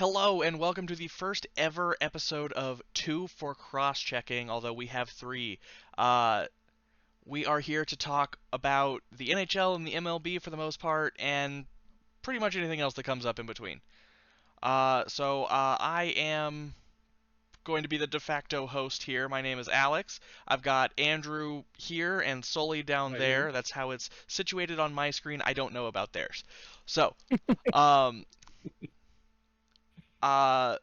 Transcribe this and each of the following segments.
Hello and welcome to the first ever episode of Two for Cross-Checking, although we have three. Uh, we are here to talk about the NHL and the MLB for the most part, and pretty much anything else that comes up in between. I am going to be the de facto host here. My name is Alex. I've got Andrew here and Sully down Right here. there. That's how it's situated on my screen. I don't know about theirs. So, um, uh,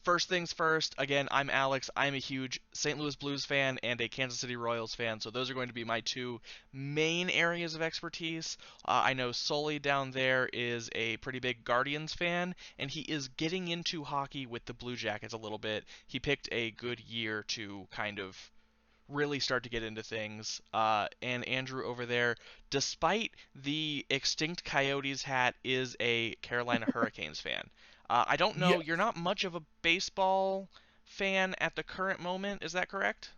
First things first, again, I'm Alex. I'm a huge St. Louis Blues fan and a Kansas City Royals fan, so those are going to be my two main areas of expertise. I know Sully down there is a pretty big Guardians fan, and he is getting into hockey with the Blue Jackets a little bit. He picked a good year to kind of really start to get into things. And Andrew over there, despite the extinct Coyotes hat, is a Carolina Hurricanes fan. I don't know, Yeah. you're not much of a baseball fan at the current moment, is that correct?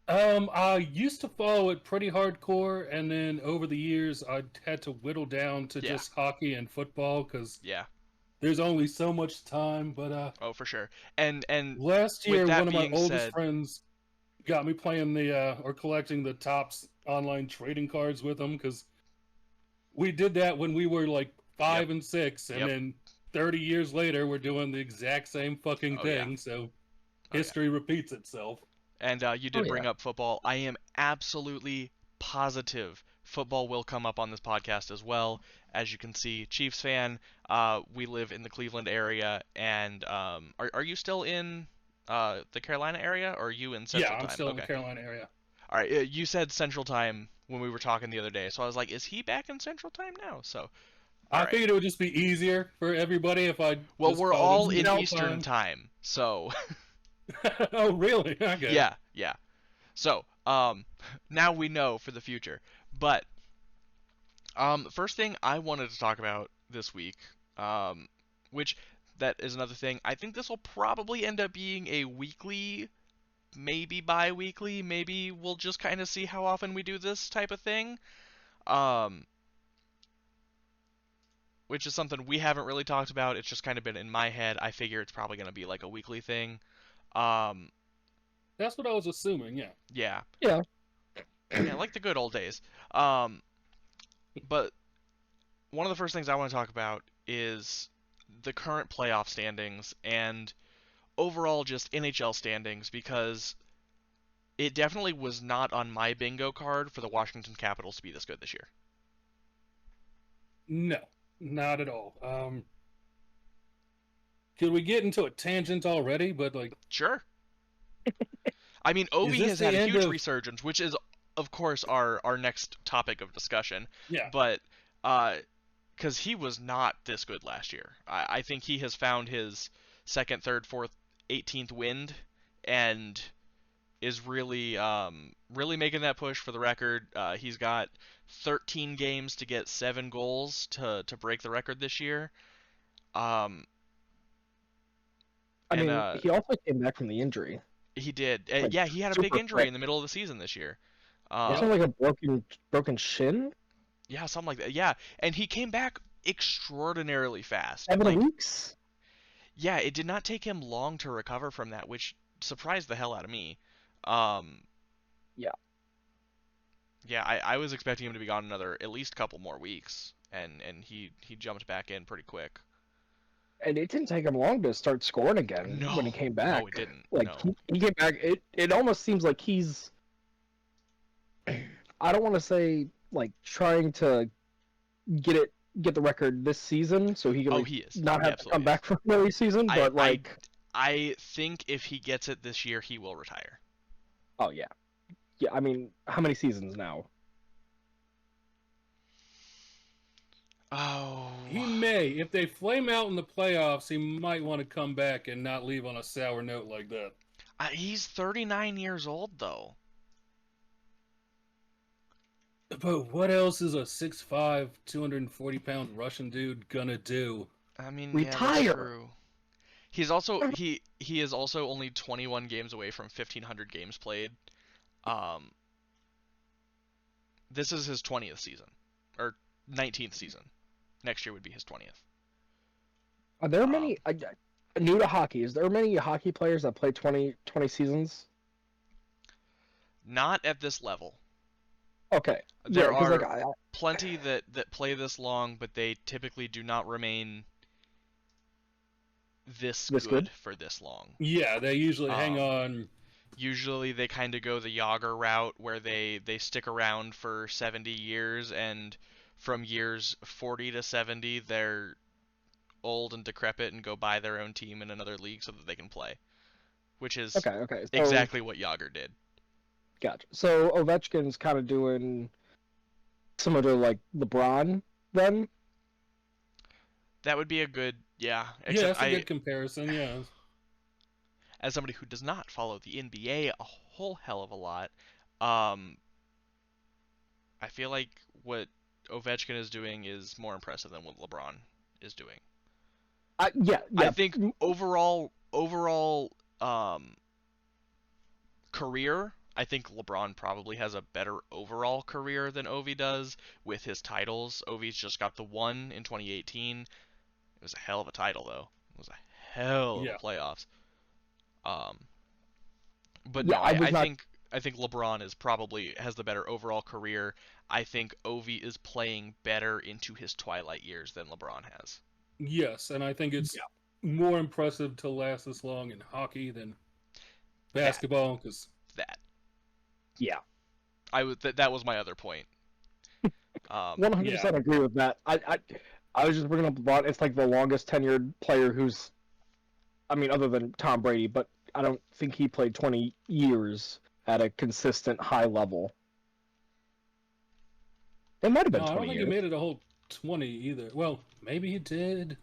I used to follow it pretty hardcore, and then over the years, I had to whittle down to Yeah, just hockey and football because yeah. there's only so much time. But Oh, for sure. And last with year, that one of my being oldest said, friends got me playing or collecting the Topps online trading cards with him because we did that when we were like yep, 5 and 6, and yep. then 30 years later, we're doing the exact same fucking Oh yeah, thing. So oh yeah. history repeats itself. And you Oh did bring yeah. up football. I am absolutely positive football will come up on this podcast as well. As you can see, Chiefs fan. We live in the Cleveland area, and are you still in the Carolina area, or are you in Yeah, Central I'm Time? still in the Okay. Carolina area. All right. You said Central Time when we were talking the other day, so I was like, is he back in Central Time now? So, all I right. figured it would just be easier for everybody if I Well, just we're called it all in Central Eastern Time. Time, so Oh, really? Okay. yeah, yeah. So, now we know for the future. But first thing I wanted to talk about this week, um, which that is another thing. I think this will probably end up being a weekly, maybe bi-weekly. Maybe we'll just kind of see how often we do this type of thing. Um, which is something we haven't really talked about. It's just kind of been in my head. I figure it's probably going to be like a weekly thing. Um, That's what I was assuming, yeah. yeah, Yeah. yeah, like the good old days. Um, but one of the first things I want to talk about is the current playoff standings and overall just NHL standings because it definitely was not on my bingo card for the Washington Capitals to be this good this year. No, not at all. Could we get into a tangent already? But, like, Sure. I mean, is Ovi this has had the a end huge of. resurgence, which is, of course, our next topic of discussion. Yeah. But, because he was not this good last year. I think he has found his second, third, fourth, 18th wind and is really making that push for the record. He's got 13 games to get 7 goals to break the record this year. Um, I and mean, he also came back from the injury. he did. Like Yeah, he had a big super injury quick. in the middle of the season this year. Yep. Wasn't Um, it like a broken shin? yeah, something like that. Yeah, and he came back extraordinarily fast. 7 weeks? Yeah, it did not take him long to recover from that, which surprised the hell out of me. Um, Yeah. yeah, I was expecting him to be gone another at least couple more weeks, and he jumped back in pretty quick. And it didn't take him long to start scoring again when he No, came no, it back. didn't. Like No. he came back. It almost seems like he's, I don't want to say like trying to get it get the record this season so he can Oh, he is. not He have to come absolutely is. back for another season, I but I like, I think if he gets it this year, he will retire. oh yeah. Yeah, I mean, how many seasons now? Oh, He may. If they flame out in the playoffs, he might want to come back and not leave on a sour note like that. he's 39 years old though. But what else is a 6'5", 240-pound Russian dude gonna do? I mean, yeah, that's Retire. true. He is also only 21 games away from 1,500 games played. Um, this is his 20th season or 19th season. Next year would be his 20th. Are there Um, many new to hockey? Is there many hockey players that play 20 seasons? not at this level. Okay, yeah, There because like are plenty that play this long, but they typically do not remain this this good good. for this long. Yeah, they usually hang Um, on. Usually they kind of go the Yager route where they stick around for 70 years, and from years 40 to 70 they're old and decrepit and go buy their own team in another league so that they can play, which is Okay. So exactly what Yager did. gotcha. So Ovechkin's kind of doing similar to like LeBron then. That would be a good, yeah, Yeah, except that's a good comparison. Yeah. as somebody who does not follow the NBA a whole hell of a lot, um, I feel like what Ovechkin is doing is more impressive than what LeBron is doing. I Yeah. think overall um, career, I think LeBron probably has a better overall career than Ovi does with his titles. Ovi's just got the one in 2018. It was a hell of a title though. It was a hell of a Yeah. playoffs. Um, but Yeah, no, I was not. I think LeBron is probably has the better overall career. I think Ovi is playing better into his twilight years than LeBron has. Yes, and I think it's more impressive to last this long in hockey than That basketball because that Yeah, that was my other point. one hundred yeah, percent agree with that. I was just bringing up LeBron. It's like the longest tenured player who's, I mean, other than Tom Brady, but I don't think he played 20 years at a consistent high level. It might have no, been I don't 20 think he years. made it a whole 20 either. Well, maybe he did.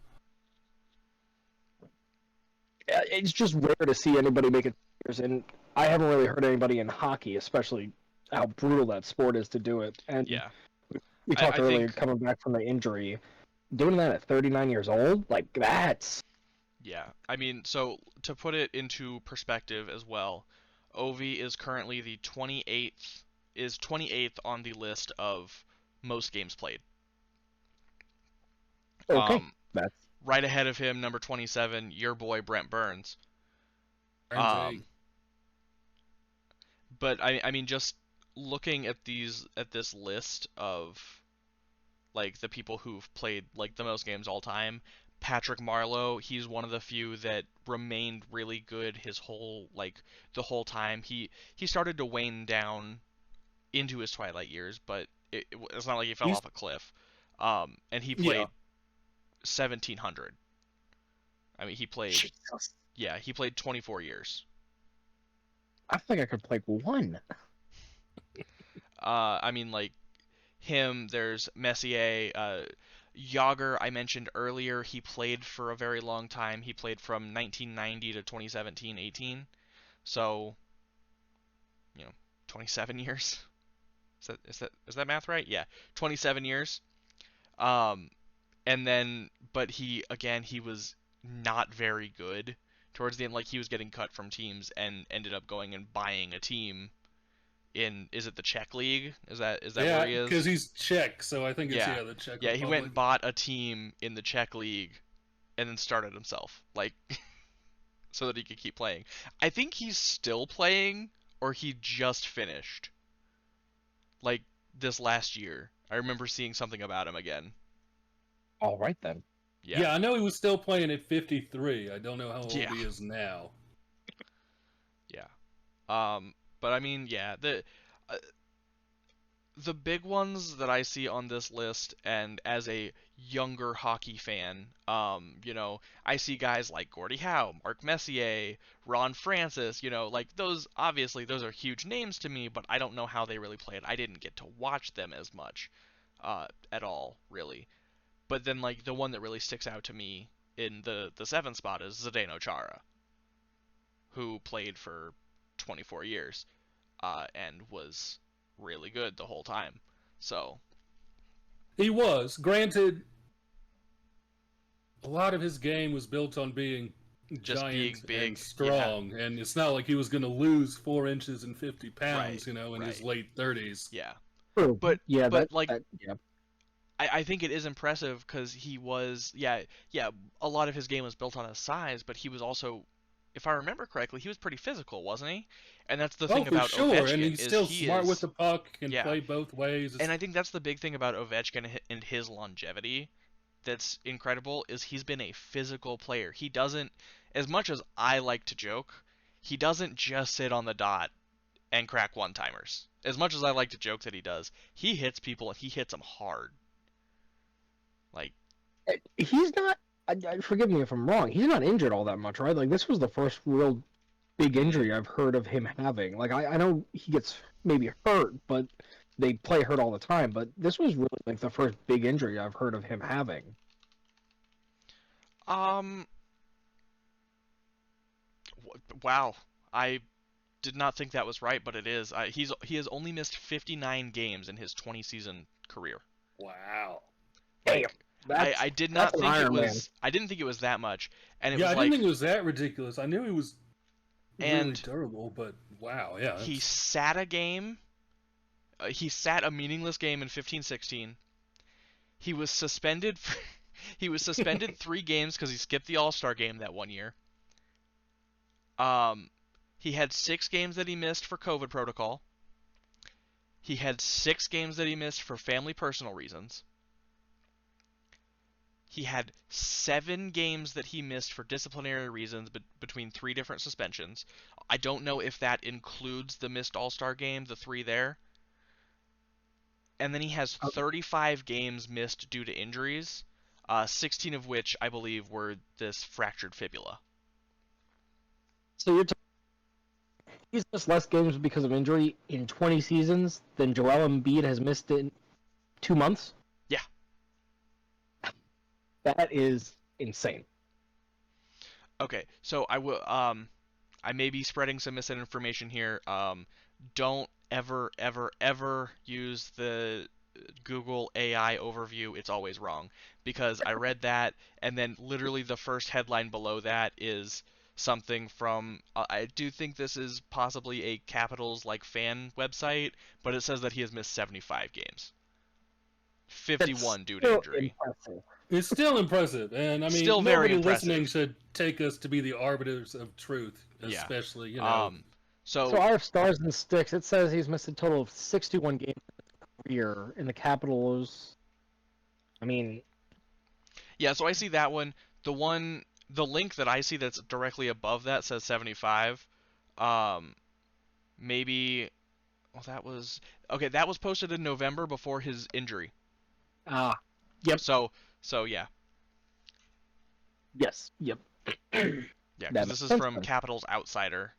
It's just rare to see anybody make it years, and I haven't really heard anybody in hockey, especially how brutal that sport is to do it. And Yeah, we talked I earlier, think coming back from the injury, doing that at 39 years old, like that's yeah. I mean, so to put it into perspective as well, Ovi is currently the 28th on the list of most games played. okay. Um, That's right ahead of him, number 27, your boy Brent Burns. Burns Um, A. but I mean, just looking at this list of like the people who've played like the most games all time, Patrick Marleau, he's one of the few that remained really good his whole like the whole time. He started to wane down into his twilight years, but it's not like he fell He's off a cliff. And he yeah. played 1700. I mean, Jesus. he played 24 years. I think I could play one. I mean, like him, there's Messier, Yager. I mentioned earlier. He played for a very long time. He played from 1990 to 2017-18. So, 27 years. Is that math right? Yeah, 27 years. Um, and then, but he was not very good towards the end. Like he was getting cut from teams and ended up going and buying a team in, is it the Czech league? Is that where Yeah, he because is? he's Czech, so I think it's Yeah. the Czech Yeah, he went Republic. and bought a team in the Czech league and then started himself, like so that he could keep playing. I think he's still playing or he just finished. Like this last year. I remember seeing something about him again. All right then. Yeah. Yeah, I know he was still playing at 53. I don't know how old Yeah. he is now. Yeah. But I mean, yeah, uh, the big ones that I see on this list, and as a younger hockey fan, I see guys like Gordie Howe, Mark Messier, Ron Francis, like obviously those are huge names to me, but I don't know how they really played. I didn't get to watch them as much, at all, really. But then, like, the one that really sticks out to me in the seventh spot is Zdeno Chara, who played for 24 years, and was really good the whole time. So He was. Granted, a lot of his game was built on being just being giant and big, yeah, strong, and it's not like he was going to lose 4 inches and 50 right, pounds, in his right, late 30s. yeah. True. But Yeah, but like yeah. I think it is impressive because he was, yeah, a lot of his game was built on his size, but he was also, if I remember correctly, he was pretty physical, wasn't he? And that's the Oh, thing for about sure, and Ovechkin he's is still he smart with is, the puck, can yeah, play both ways. and I think that's the big thing about Ovechkin and his longevity that's incredible is he's been a physical player. He doesn't, as much as I like to joke, he doesn't just sit on the dot and crack one-timers. As much as I like to joke that he does, he hits people and he hits them hard. Like, He's not. Forgive me if I'm wrong. He's not injured all that much, right? Like this was the first real big mm, injury I've heard of him having. Like I know he gets maybe hurt, but they play hurt all the time. But this was really like the first big injury I've heard of him having. um, wow. I did not think that was right, but it is. He has only missed 59 games in his 20 season career. wow. Damn, Like, I did that's not an think it Iron Man. was. I didn't think it was that much, and it Yeah, was I didn't like, think it was that ridiculous. I knew he was really and durable, but wow, yeah. he sat a game. He sat a meaningless game in 15-16. He was suspended. He was suspended 3 games because he skipped the All-Star game that one year. Um, he had 6 games that he missed for COVID protocol. He had 6 games that he missed for family personal reasons. He had 7 games that he missed for disciplinary reasons between 3 different suspensions. I don't know if that includes the missed All-Star game, the 3 there. And then he has 35 games missed due to injuries, 16 of which I believe were this fractured fibula. So he's missed less games because of injury in 20 seasons than Joel Embiid has missed in 2 months. Yeah. That is insane. Okay, so I may be spreading some misinformation here. Don't ever, ever, ever use the Google AI overview. It's always wrong because I read that, and then literally the first headline below that is something from. I do think this is possibly a Capitals like fan website, but it says that he has missed 75 games, That's 51 due to still injury. impressive. It's still impressive, and I mean, Still very nobody listening impressive. should take us to be the arbiters of truth, Yeah. especially So I have stars and sticks. It says he's missed a total of 61 games career in the Capitals. I mean, Yeah, so I see that one. The link that I see that's directly above that says 75. Um, maybe, well, that was okay. That was posted in November before his injury. yep, So yeah, yes, yep. yeah, because That this makes is sense from then. Capitals Outsider.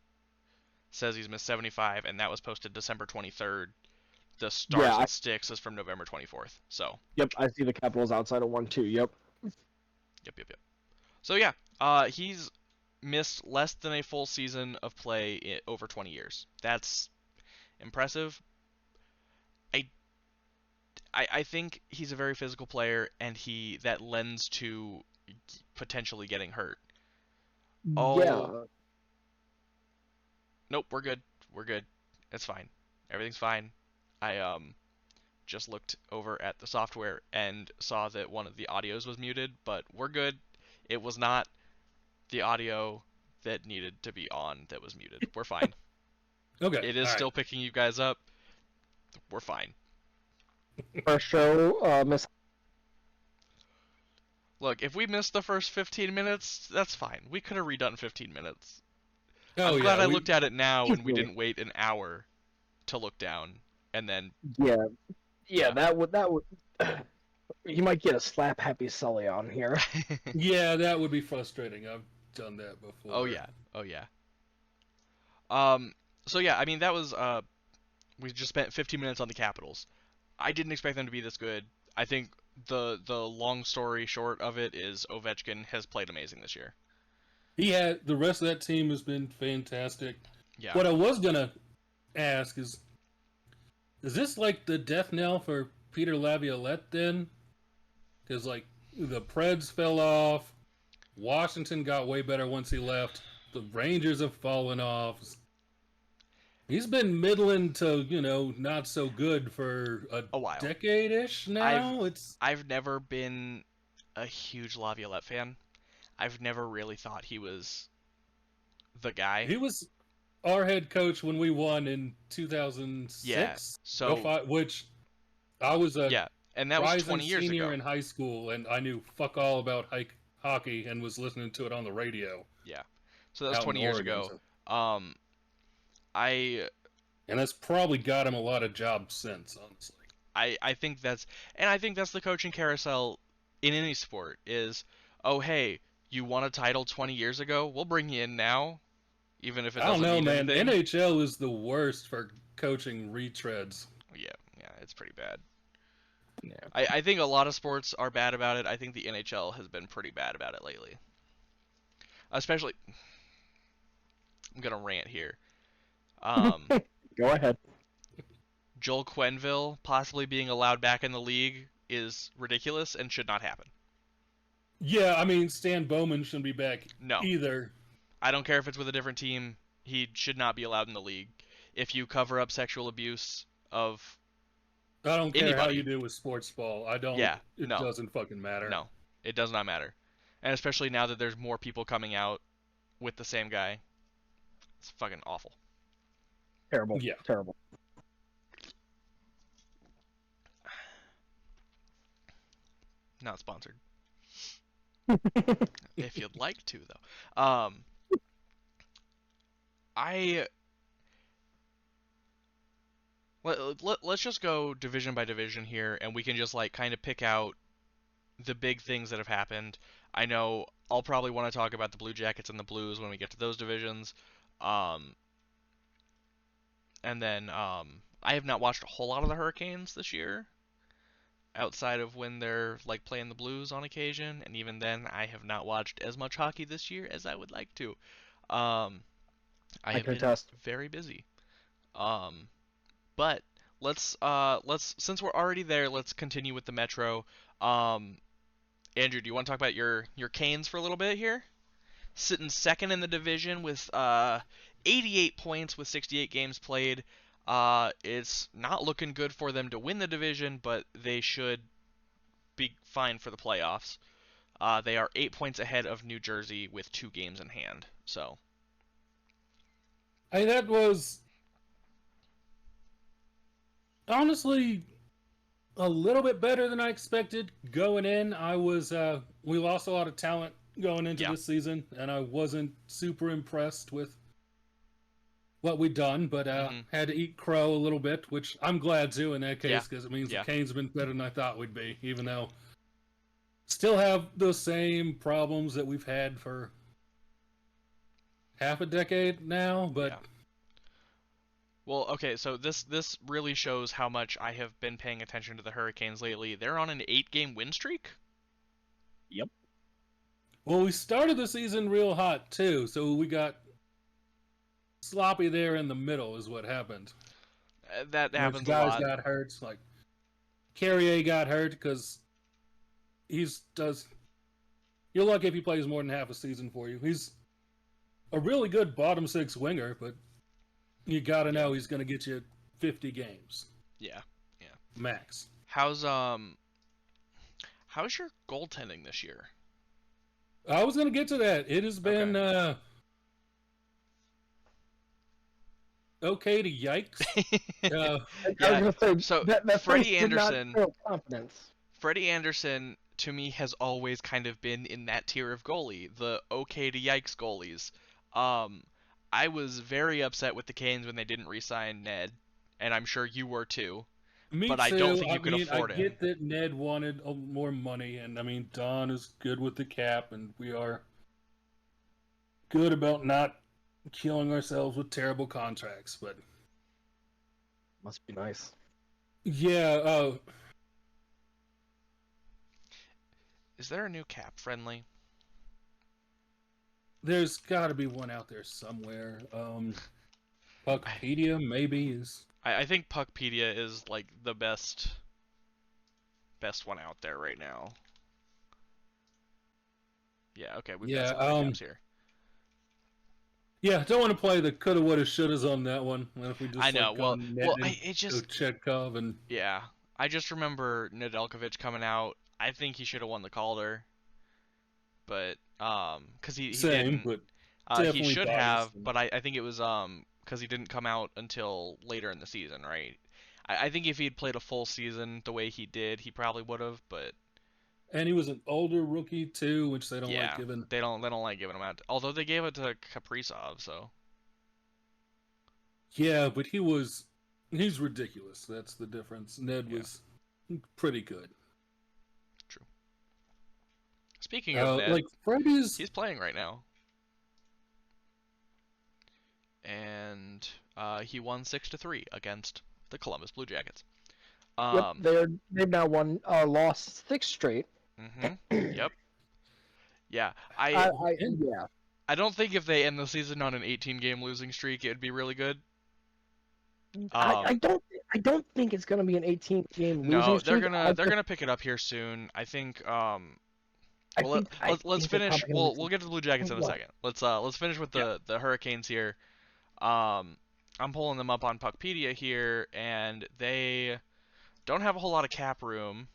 Says he's missed 75, and that was posted December 23rd. The Yeah, Stars and Sticks is from November 24th. So yep, I see the Capitals outside of 1 too. Yep. yep. So yeah, he's missed less than a full season of play over 20 years. That's impressive. I I think he's a very physical player, and that lends to potentially getting hurt. Oh, Yeah. nope, we're good. We're good. It's fine. Everything's fine. I just looked over at the software and saw that one of the audios was muted, but we're good. It was not the audio that needed to be on that was muted. We're fine. Okay, It is all right. still picking you guys up. We're fine. First show, Miss. Look, if we missed the first 15 minutes, that's fine. We could have redone 15 minutes. Oh I'm glad yeah, I we looked at it now and we Easily. didn't wait an hour to look down. And then, Yeah, yeah. yeah. That would. You might get a slap happy Sully on here. yeah, that would be frustrating. I've done that before. Oh yeah. Oh yeah. Um so yeah, I mean that was we just spent 15 minutes on the Capitals. I didn't expect them to be this good. I think the long story short of it is Ovechkin has played amazing this year. The rest of that team has been fantastic. Yeah. What I was gonna ask is this like the death knell for Peter Laviolette then? Because like the Preds fell off, Washington got way better once he left. The Rangers have fallen off. He's been middling to, not so good for a A while. decade-ish I've now. It's I've never been a huge Laviolette fan. I've never really thought he was the guy. He was our head coach when we won in Yeah. 2006, So, which I was a yeah, and that was rising 20 years senior ago. in high school, and I knew fuck all about hockey and was listening to it on the radio Yeah. So that was out in 20 years Oregon. ago. So, Um I and that's probably got him a lot of jobs since, honestly. I think that's the coaching carousel in any sport is, oh hey, you won a title 20 years ago, we'll bring you in now, even if it I don't doesn't know, mean man. anything. NHL is the worst for coaching retreads. Yeah, yeah, it's pretty bad. Yeah. I think a lot of sports are bad about it. I think the NHL has been pretty bad about it lately. Especially, I'm gonna rant here. Um, Go ahead. Joel Quenneville possibly being allowed back in the league is ridiculous and should not happen. Yeah, I mean, Stan Bowman shouldn't be back No, either. I don't care if it's with a different team. He should not be allowed in the league. If you cover up sexual abuse of I don't care how you anybody, do with sports ball. I don't. yeah, It no, doesn't fucking matter. no, it does not matter. And especially now that there's more people coming out with the same guy, it's fucking awful. Terrible. Yeah. Terrible. Not sponsored. If you'd like to, though. I let's just go division by division here, and we can just like kind of pick out the big things that have happened. I know I'll probably want to talk about the Blue Jackets and the Blues when we get to those divisions. Um, and then I have not watched a whole lot of the Hurricanes this year, outside of when they're like playing the Blues on occasion, and even then I have not watched as much hockey this year as I would like to. Um, I I have can been attest. very busy. Um, but let's since we're already there, let's continue with the Metro. Um, Andrew, do you want to talk about your Canes for a little bit here? Sitting second in the division with 88 points with 68 games played. It's not looking good for them to win the division, but they should be fine for the playoffs. They are 8 points ahead of New Jersey with 2 games in hand. So That was honestly a little bit better than I expected going in. We lost a lot of talent going into yeah, this season, and I wasn't super impressed with what we'd done, but hmm had to eat crow a little bit, which I'm glad to in that yeah, case because it means the yeah, Canes have been better than I thought we'd be, even though still have the same problems that we've had for half a decade now, but yeah. Well, okay, so this really shows how much I have been paying attention to the Hurricanes lately. They're on an 8-game win streak. Yep. well, we started the season real hot too, so we got sloppy there in the middle is what happened. That Which happens a guys lot. got hurt, like Carrier got hurt because he's does. You're lucky if he plays more than half a season for you. He's a really good bottom six winger, but you gotta Yeah, know he's gonna get you 50 games yeah, yeah. max. How's your goaltending this year? I was gonna get to that. It has Okay. been okay to yikes. Uh, I was Yeah. gonna say So that sentence Freddie did not Anderson, show confidence. Freddie Anderson to me has always kind of been in that tier of goalie, the okay to yikes goalies. Um, I was very upset with the Canes when they didn't re-sign Ned, and I'm sure you were too. Me But I don't too. think I you could mean, I afford him. get that Ned wanted more money, and I mean, Don is good with the cap, and we are good about not killing ourselves with terrible contracts. But Must be nice. yeah, Is there a new cap friendly? there's got to be one out there somewhere. I, Puckpedia maybe is. I think Puckpedia is like the best one out there right now. Yeah, okay, we've got Yeah, salary caps here. Yeah, don't want to play the coulda, woulda, shouldas on that one. And if we I just know. like go Well, Ned, it just Chetkov, and yeah. I just remember Nedeljkovic coming out. I think he should have won the Calder, but because he same, didn't. but He definitely should biased. have, but I think it was because he didn't come out until later in the season, right? I think if he had played a full season the way he did, he probably would have. But And he was an older rookie too, which they don't like yeah, giving. they don't like giving him out. Although they gave it to Kaprizov, so Yeah, but he's ridiculous. That's the difference. Ned yeah, was pretty good. true. Speaking of Ned, Like Fred is. he's playing right now, and he won 6-3 against the Columbus Blue Jackets. Yep, Um, they've now won lost 6 straight. yep, yeah. Yeah. I don't think if they end the season on an 18-game losing streak, it'd be really good. I, Um, I don't I don't think it's gonna be an 18 game losing no, streak. they're gonna pick it up here soon. I think. I Well, think I let's think they're finish. probably gonna We'll get to the Blue Jackets in a what? second. Let's finish with the Hurricanes here. Um, I'm pulling them up on Puckpedia here, and they don't have a whole lot of cap room.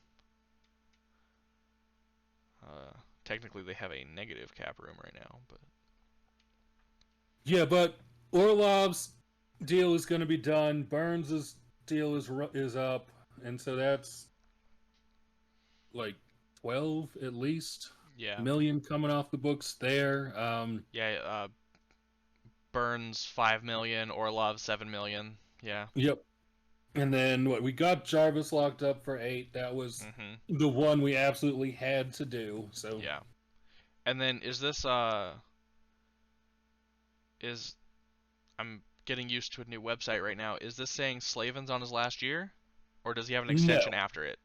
Uh, Technically, they have a negative cap room right now, but Yeah, but Orlov's deal is going to be done. Burns' deal is up, and so that's like 12 at least yeah, million coming off the books there. yeah. Burns 5 million, Orlov 7 million. Yeah. Yep. And then what we got Jarvis locked up for 8. That was Mhm. the one we absolutely had to do. So Yeah. And then is this is I'm getting used to a new website right now. Is this saying Slavin's on his last year, or does he have an no, extension after it?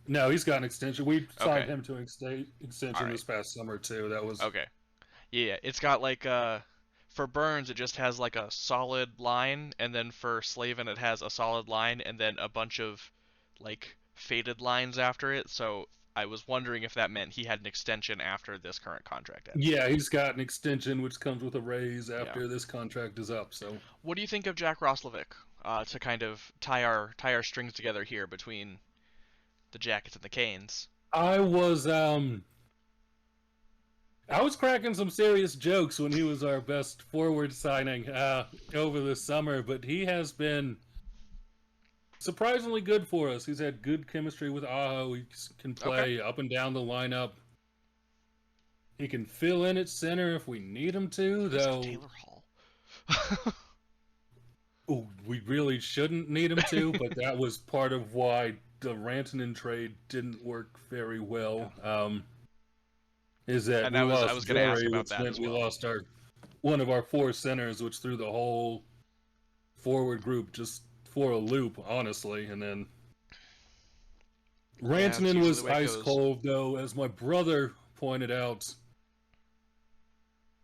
no, he's got an extension. We signed Okay. him to an extension All right. this past summer too. That was Okay. Yeah, it's got like for Burns it just has like a solid line, and then for Slavin it has a solid line and then a bunch of like faded lines after it. So I was wondering if that meant he had an extension after this current contract ends. yeah, he's got an extension which comes with a raise Yeah. after this contract is up. So What do you think of Jack Roslovic? To kind of tie our strings together here between the Jackets and the Canes. I was cracking some serious jokes when he was our best forward signing over the summer, but he has been surprisingly good for us. He's had good chemistry with Aho. He can Okay. play up and down the lineup. He can fill in at center if we need him to, Who's though Taylor Hall? we really shouldn't need him to, but that was part of why the Rantanen trade didn't work very well. Is that And we I lost was gonna ask Jory, about which that meant as we well. lost one of our 4 centers, which threw the whole forward group just for a loop, honestly. And then Yeah, that's Rantanen usually was the way it ice goes. cold, though, as my brother pointed out.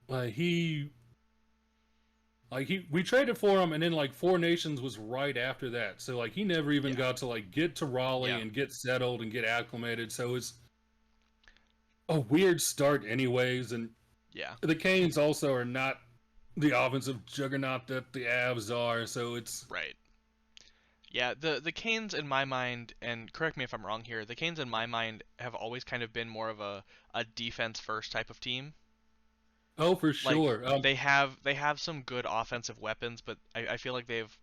We traded for him, and then like 4 Nations was right after that. So like he never even Yeah. got to like get to Raleigh Yeah. and get settled and get acclimated. So it's a weird start, anyways. And Yeah. the Canes also are not the offensive juggernaut that the Avs are. So it's Right. Yeah, the Canes in my mind, and correct me if I'm wrong here, the Canes in my mind have always kind of been more of a defense first type of team. oh for Like sure. they have some good offensive weapons, but I feel like they've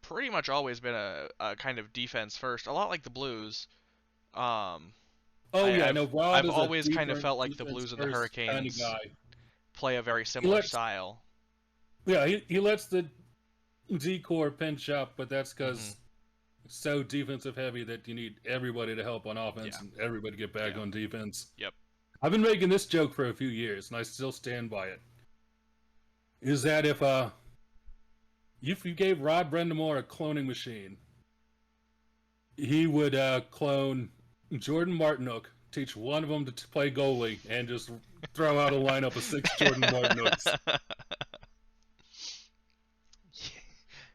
pretty much always been a kind of defense first, a lot like the Blues. Um, Oh I, yeah, I've no. Rod I've is a always kind of felt like the defense Blues and the first kind of Hurricanes guy. play a very He similar lets style. yeah he lets the D-core pinch up, but that's Hmm. because it's so defensive heavy that you need everybody to help on offense Yeah. and everybody get back Yeah. on defense. Yep. I've been making this joke for a few years, and I still stand by it. Is that if you gave Rod Brendamore a cloning machine, he would clone Jordan Martinook, teach one of them to play goalie, and just throw out a lineup of 6 Jordan Martinooks.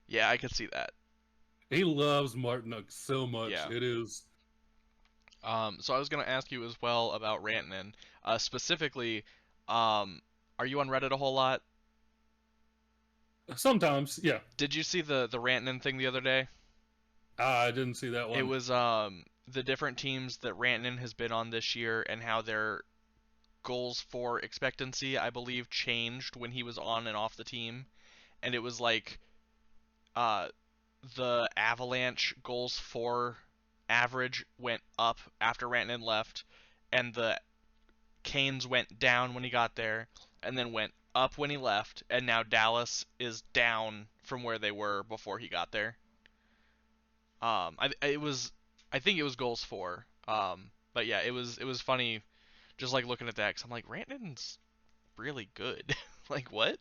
Yeah, I could see that. He loves Martinook so much. Yeah. It is. So I was gonna ask you as well about Rantanen, specifically, Are you on Reddit a whole lot? Sometimes, yeah. Did you see the Rantanen thing the other day? I didn't see that It one. was the different teams that Rantanen has been on this year and how their goals for expectancy, I believe, changed when he was on and off the team. And it was like uh the Avalanche goals for average went up after Rantanen left, and the Canes went down when he got there, and then went up when he left, and now Dallas is down from where they were before he got there. I think it was goals for. But yeah, it was funny, just like looking at that, because I'm like, Rantanen's really good. Like what?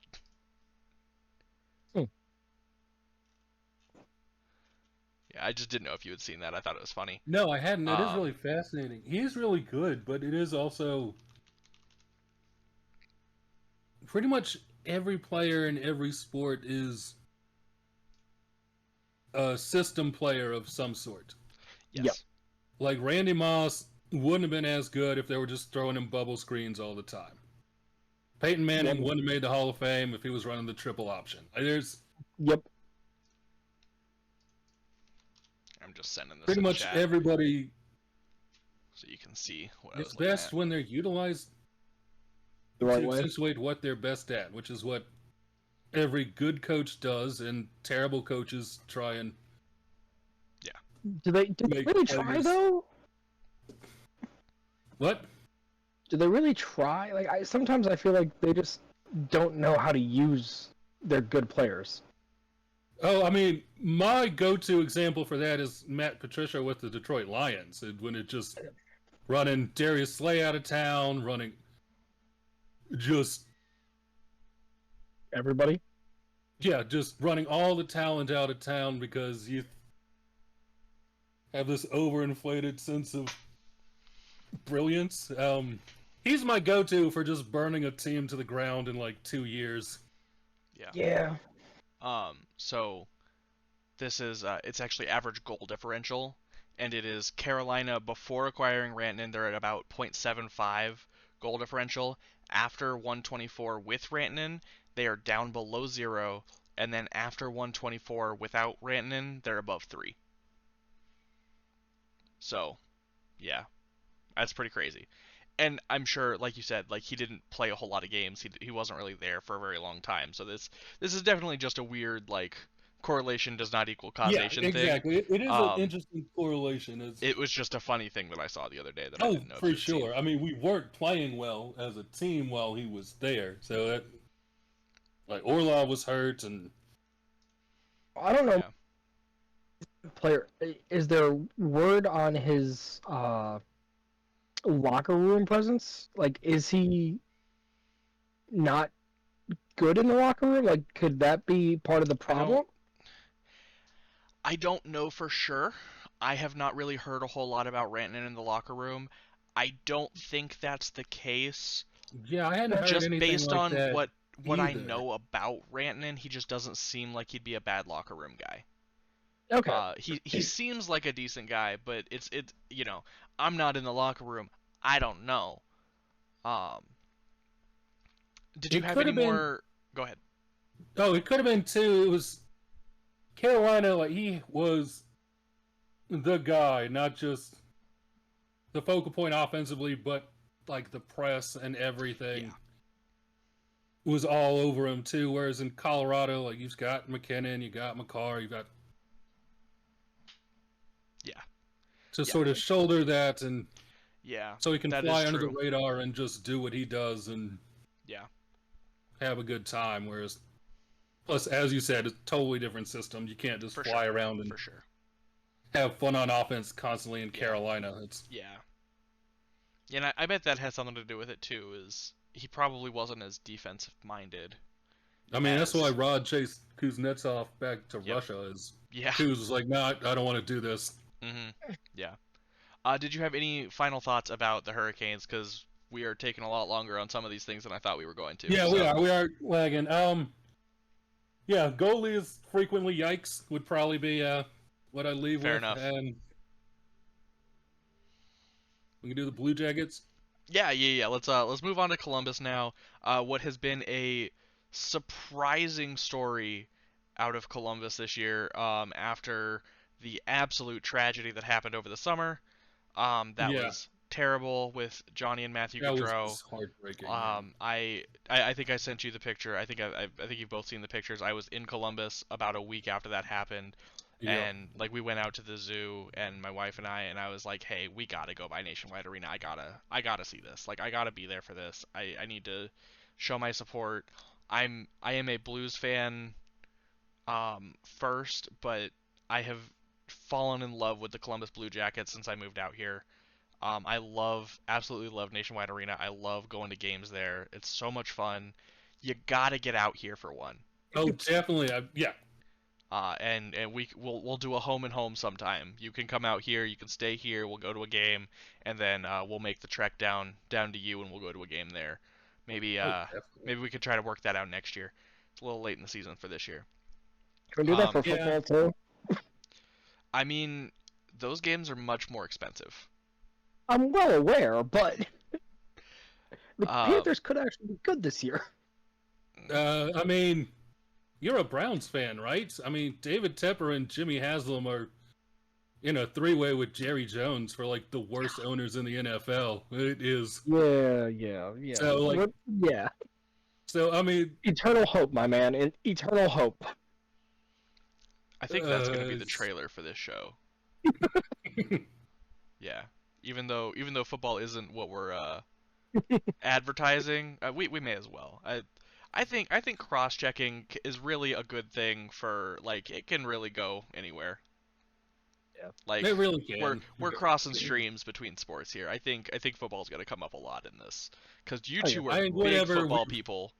Hmm. Yeah, I just didn't know if you had seen that. I thought it was funny. No, I hadn't. It is Um, really fascinating. He is really good, but it is also pretty much every player in every sport is a system player of some sort. Yep. yes. Like Randy Moss wouldn't have been as good if they were just throwing him bubble screens all the time. Peyton Yep. Manning wouldn't have made the Hall of Fame if he was running the triple option. There's Yep. I'm just sending this pretty in much chat everybody so you can see what I is was looking best at. when they're utilized The right to way. accentuate what they're best at, which is what every good coach does, and terrible coaches try and Do they make really try players. though? What? Do they really try? Like sometimes I feel like they just don't know how to use their good players. Oh, I mean, my go-to example for that is Matt Patricia with the Detroit Lions, when it just running Darius Slay out of town, running just Everybody. just running all the talent out of town because you have this overinflated sense of brilliance. He's my go-to for just burning a team to the ground in like 2 years. Yeah. Yeah. So this is it's actually average goal differential, and it is Carolina before acquiring Rantanen. They're at about .75 goal differential. After 124 with Rantanen, they are down below 0, and then after 124 without Rantanen, they're above 3. So, yeah, that's pretty crazy. And I'm sure, like you said, like he didn't play a whole lot of games. He wasn't really there for a very long time. So this is definitely just a weird like correlation does not equal Yeah, causation thing. exactly. It is an Um, interesting correlation. it was just a funny thing that I saw the other day that I Oh, didn't know if for you had seen. sure. I mean, we weren't playing well as a team while he was there. So that, like, Orlov was hurt, and I don't know. Yeah. Player, is there word on his locker room presence? Like, is he not good in the locker room? Like, could that be part of the I don't problem? I don't know for sure. I have not really heard a whole lot about Rantanen in the locker room. I don't think that's the case. yeah, I hadn't heard Just anything based like on that what I either. know about Rantanen, he just doesn't seem like he'd be a bad locker room guy. Okay. He seems like a decent guy, but I'm not in the locker room. I don't know. Um, did you It have could any have been. more? Go ahead. Oh, it could have been too. It was Carolina. Like, he was the guy, not just the focal point offensively, but like the press and Yeah, everything was all over him too. Whereas in Colorado, like, you've got McKinnon, you got McCarr, you got yeah, to yeah, sort of shoulder that, and yeah. so he can That is fly under the true. radar and just do what he does and Yeah, have a good time. Whereas, plus, as you said, it's a totally different system. You can't just for fly sure, around and for sure. have fun on offense constantly in Yeah, Carolina. It's, yeah. Yeah, and I bet that has something to do with it too. Is he probably wasn't as defensive minded I mean, that's why as. Rod chased Kuznetsov back to Yep. Russia. Is Yeah. Kuz was like, "No, I don't want to do this." Mhm. Yeah. Did you have any final thoughts about the Hurricanes? Because we are taking a lot longer on some of these things than I thought we were going to. Yeah, So we are lagging. Yeah, goalie is frequently yikes. Would probably be what I leave fair with, enough. and we can do the Blue Jackets. Yeah. Let's move on to Columbus now. What has been a surprising story out of Columbus this year, after the absolute tragedy that happened over the summer. That Yeah, was terrible with Johnny and Matthew that Gaudreau. was heartbreaking. Yeah. I think I sent you the picture. I think you've both seen the pictures. I was in Columbus about a week after that happened, Yep. and like we went out to the zoo, and my wife and I was like, hey, we gotta go by Nationwide Arena. I gotta see this. Like I gotta be there for this. I need to show my support. I am a Blues fan, first, but I have fallen in love with the Columbus Blue Jackets since I moved out here. Absolutely love Nationwide Arena. I love going to games there. It's so much fun. You gotta get out here for one. Oh, definitely. Yeah. And we'll do a home and home sometime. You can come out here. You can stay here. We'll go to a game, and then we'll make the trek down to you, and we'll go to a game there. Maybe Oh, definitely. maybe we could try to work that out next year. It's a little late in the season for this year. Can we do that for Yeah. football too? I mean, those games are much more expensive. I'm well aware, but the Uh, Panthers could actually be good this year. I mean, you're a Browns fan, right? I mean, David Tepper and Jimmy Haslam are in a three-way with Jerry Jones for like the worst owners in the NFL. It is. Yeah. So, like, yeah. so I mean, Eternal hope, my man. Eternal hope. I think that's going to be the s- trailer for this show. Yeah. Even though football isn't what we're advertising, we may as well. I think cross-checking is really a good thing for, like, it can really go anywhere. Yeah. Like they really we're can. we're crossing streams between sports here. I think football's going to come up a lot in this cuz you Oh yeah. two are I big whatever. football people.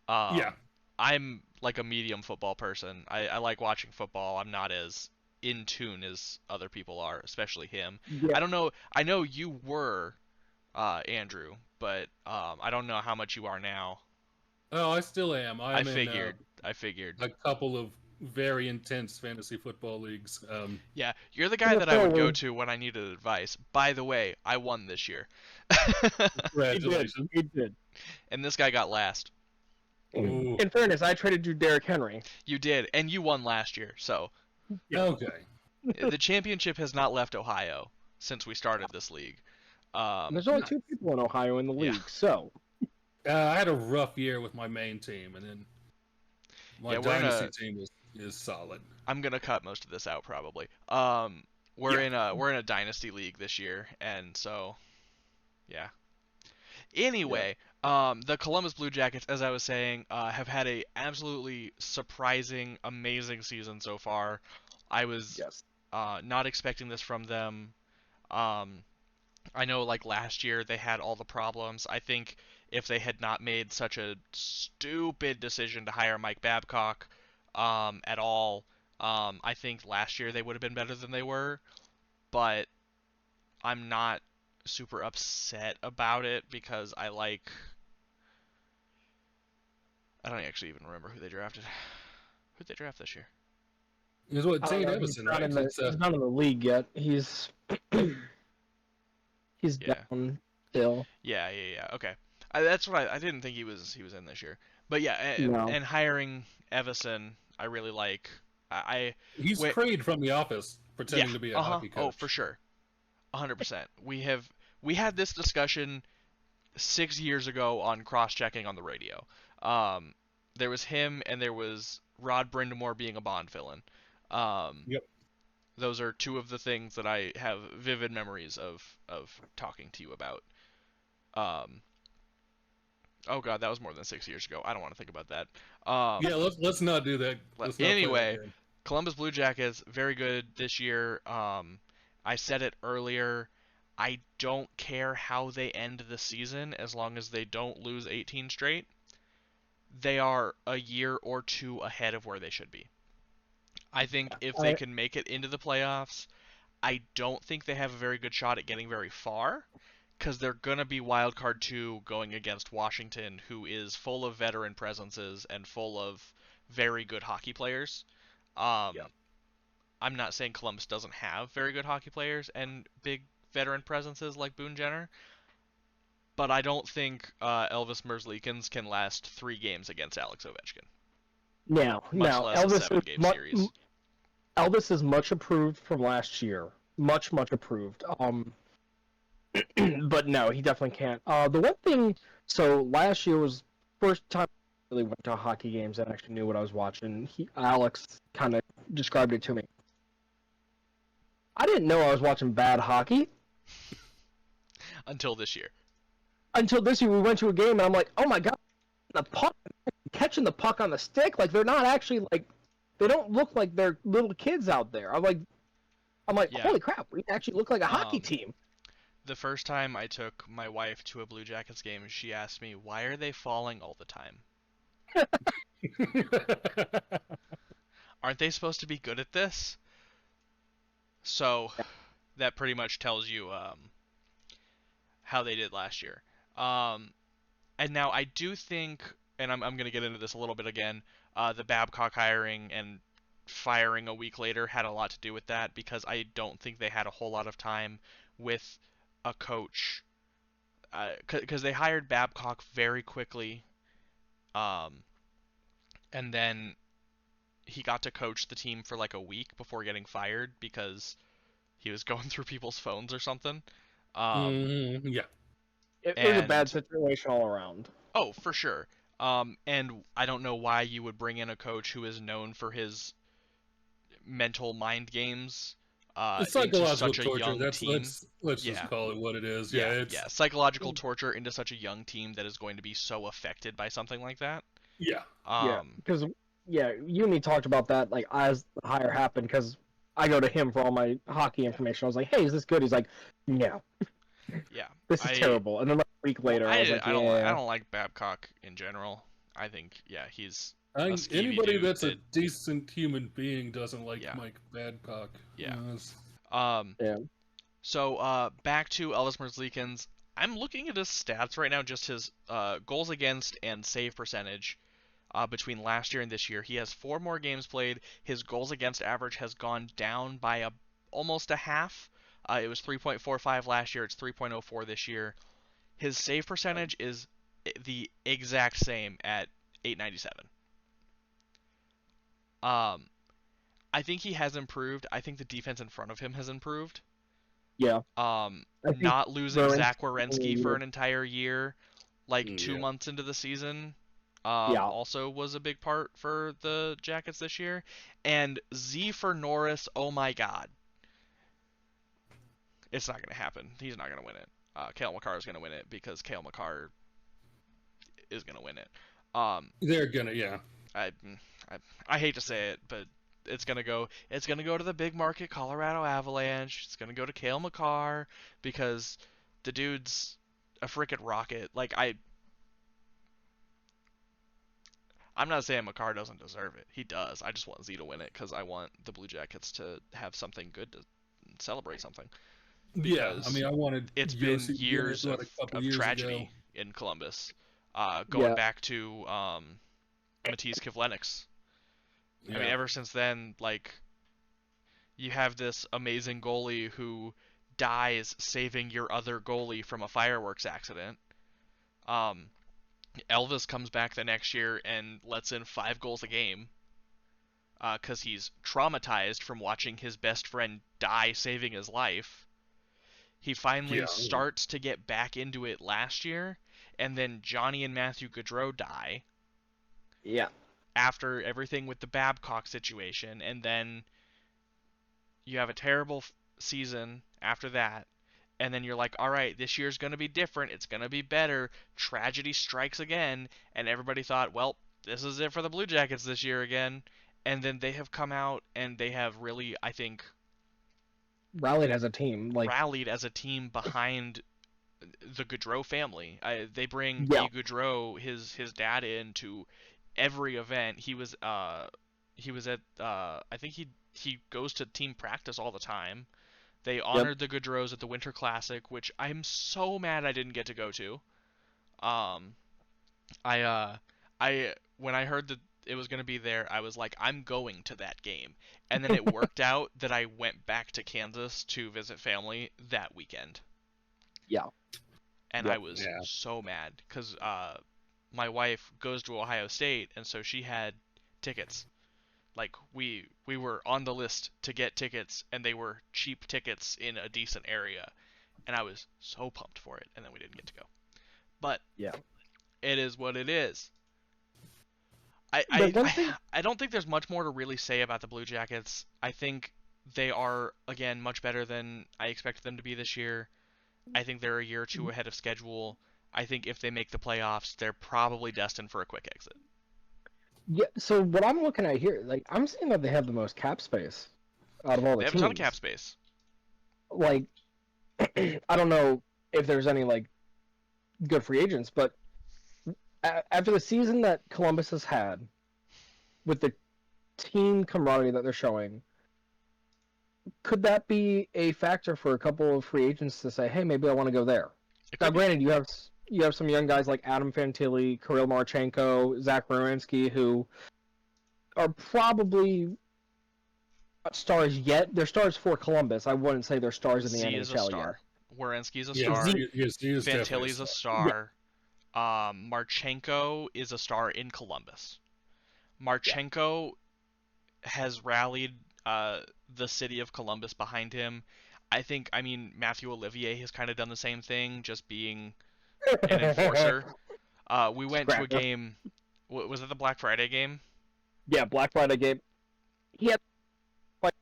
Yeah. I'm like a medium football person. I like watching football. I'm not as in tune as other people are, especially him. Yeah. I don't know. I know you were, Andrew, but I don't know how much you are now. Oh, I still am. I I'm in figured. I figured. a couple of very intense fantasy football leagues. Yeah, you're the guy that I NFL would go was to when I needed advice. By the way, I won this year. he did. Congratulations. He did. And this guy got last. Ooh. In fairness, I traded you Derrick Henry. You did, and you won last year. So, Okay. the championship has not left Ohio since we started this league. There's only Nice. two people in Ohio in the Yeah. league, so I had a rough year with my main team, and then my Yeah, dynasty team is solid. I'm gonna cut most of this out probably. Yeah. We're in a dynasty league this year, and so yeah. yeah. Anyway, the Columbus Blue Jackets, as I was saying, have had a absolutely surprising, amazing season so far. I was Yes. not expecting this from them. Um, I know like last year they had all the problems. I think if they had not made such a stupid decision to hire Mike Babcock, at all, I think last year they would have been better than they were. But I'm not super upset about it because I don't actually even remember who they drafted. Who'd they draft this year? Is what I don't Tate know. Evison, right? It's He's not in the league yet. He's Yeah. down still. Yeah. Okay. That's what I didn't think he was in this year. But yeah, No. and hiring Evison, I really like. he's Wait, Creed from The Office, yeah, pretending to be a uh-huh. hockey Oh, for coach. sure. 100%. We had this discussion 6 years ago on cross-checking on the radio. Um, there was him and there was Rod Brindamore being a Bond villain. Um, Yep. those are two of the things that I have vivid memories of talking to you about. Um, oh God, that was more than 6 years ago. I don't want to think about that. Yeah, let's not do that. Let's not play that Anyway, game. Columbus Blue Jackets very good this year. I said it earlier. I don't care how they end the season as long as they don't lose 18 straight. They are a year or two ahead of where they should be. I think if they I can make it into the playoffs, I don't think they have a very good shot at getting very far because they're going to be wild card 2 going against Washington, who is full of veteran presences and full of very good hockey players. yeah. Um, I'm not saying Columbus doesn't have very good hockey players and big veteran presences like Boone Jenner, but I don't think Elvis Merzlikins can last 3 games against Alex Ovechkin, Now, much now less a Elvis is 7-game series. Elvis is much improved from last year. Much improved. But no, he definitely can't. The one thing, so last year was first time I really went to hockey games and actually knew what I was watching. Alex kind of described it to me. I didn't know I was watching bad hockey Until this year. until this year. We went to a game and I'm like, oh my god, the puck, catching the puck on the stick. Like they're not actually like, they don't look like they're little kids out there. I'm like, Yeah. holy crap, we actually look like a hockey Um, team. the first time I took my wife to a Blue Jackets game, she asked me, "Why are they falling all the time? Aren't they supposed to be good at this?" So that pretty much tells you how they did last year. Um, and now I do think, and I'm going to get into this a little bit again, the Babcock hiring and firing a week later had a lot to do with that because I don't think they had a whole lot of time with a coach because they hired Babcock very quickly, um, and then he got to coach the team for like a week before getting fired because he was going through people's phones or something. Um, Yeah. It was a bad and situation all around. oh, for sure. And I don't know why you would bring in a coach who is known for his mental mind games It's into psychological such a torture. young That's team. let's just Yeah, call it what it is. Yeah, yeah, it's yeah. Psychological torture into such a young team that is going to be so affected by something like that. yeah. Yeah, Um, because you and me talked about that like as the hire happened. Because I go to him for all my hockey information. I was like, "Hey, is this good?" He's like, "No, yeah. this is I terrible." And then like a week well, later, I was like, I "Yeah, don't like Babcock in general. I think yeah, he's I a think skeevy anybody dude that's a that decent human being doesn't like yeah, Mike Babcock. yeah. It's- Um, yeah, So back to Elvis Merzlikins. I'm looking at his stats right now, just his goals against and save percentage between last year and this year. He has 4 more games played. His goals against average has gone down by almost a half. It was 3.45 last year. It's 3.04 this year. His save percentage is the exact same at 897. Um, I think he has improved. I think the defense in front of him has improved. yeah." I think Not losing Werenski, Zach Werenski for an entire year, like two yeah. months into the season, yeah, also was a big part for the Jackets this year. And Z for Norris, oh my God, it's not gonna happen. He's not gonna win it. Kale McCarr is gonna win it because Kale McCarr is gonna win it. Um, They're gonna, yeah. I, I, I hate to say it, but it's gonna go to the big market Colorado Avalanche. It's gonna go to Kale McCarr because the dude's a freaking rocket. Like I'm not saying McCarr doesn't deserve it. He does. I just want Z to win it because I want the Blue Jackets to have something good to celebrate something Yeah, I because mean, I wanted it's been Yossi to get it years what, a couple of years ago. tragedy in Columbus. Going yeah, back to Matisse Kivlenieks. I mean, Yeah, ever since then, like you have this amazing goalie who dies saving your other goalie from a fireworks accident. Um, Elvis comes back the next year and lets in 5 goals a game because he's traumatized from watching his best friend die saving his life. He finally yeah, starts to get back into it last year, and then Johnny and Matthew Gaudreau die yeah. after everything with the Babcock situation, and then you have a terrible season after that, and then you're like, all right, this year's going to be different. It's going to be better. Tragedy strikes again, and everybody thought, well, this is it for the Blue Jackets this year again. And then they have come out and they have really, I think, Rallied as a team, like, rallied as a team behind the Gaudreau family. They bring yeah, Guy Gaudreau, his dad, in to every event. He was at I think he goes to team practice all the time. They yep, honored the Gaudreaus at the Winter Classic, which I'm so mad I didn't get to go to. Um, I I when I heard that it was gonna be there, I was like, I'm going to that game. And then it worked out that I went back to Kansas to visit family that weekend. yeah. and I Yep. was Yeah. so mad because my wife goes to Ohio State, and so she had tickets. Like we were on the list to get tickets, and they were cheap tickets in a decent area, and I was so pumped for it, and then we didn't get to go. But Yeah. it is what it is. I, The I, one thing, I I don't think there's much more to really say about the Blue Jackets. I think they are, again, much better than I expected them to be this year. I think they're a year or two ahead of schedule. I think if they make the playoffs, they're probably destined for a quick exit. yeah. So what I'm looking at here, like I'm seeing that they have the most cap space out of all They the have a ton of cap teams. space. Like I don't know if there's any like good free agents, but after the season that Columbus has had with the team camaraderie that they're showing, could that be a factor for a couple of free agents to say, "Hey, maybe I want to go there"? It Now, could be. granted, you have some young guys like Adam Fantilli, Kirill Marchenko, Zach Werenski, who are probably not stars yet. They're stars for Columbus. I wouldn't say they're stars in the Z is a NHL yet. star. Werenski's a Yeah, star. he is definitely a Fantilli's a star. Yeah, star. Marchenko is a star in Columbus. yeah, Marchenko has rallied the city of Columbus behind him. I mean, Matthew Olivier has kind of done the same thing, just being an enforcer. We went to a Scrappy. game. Was it the Black Friday game? Yeah, Black Friday game. He had like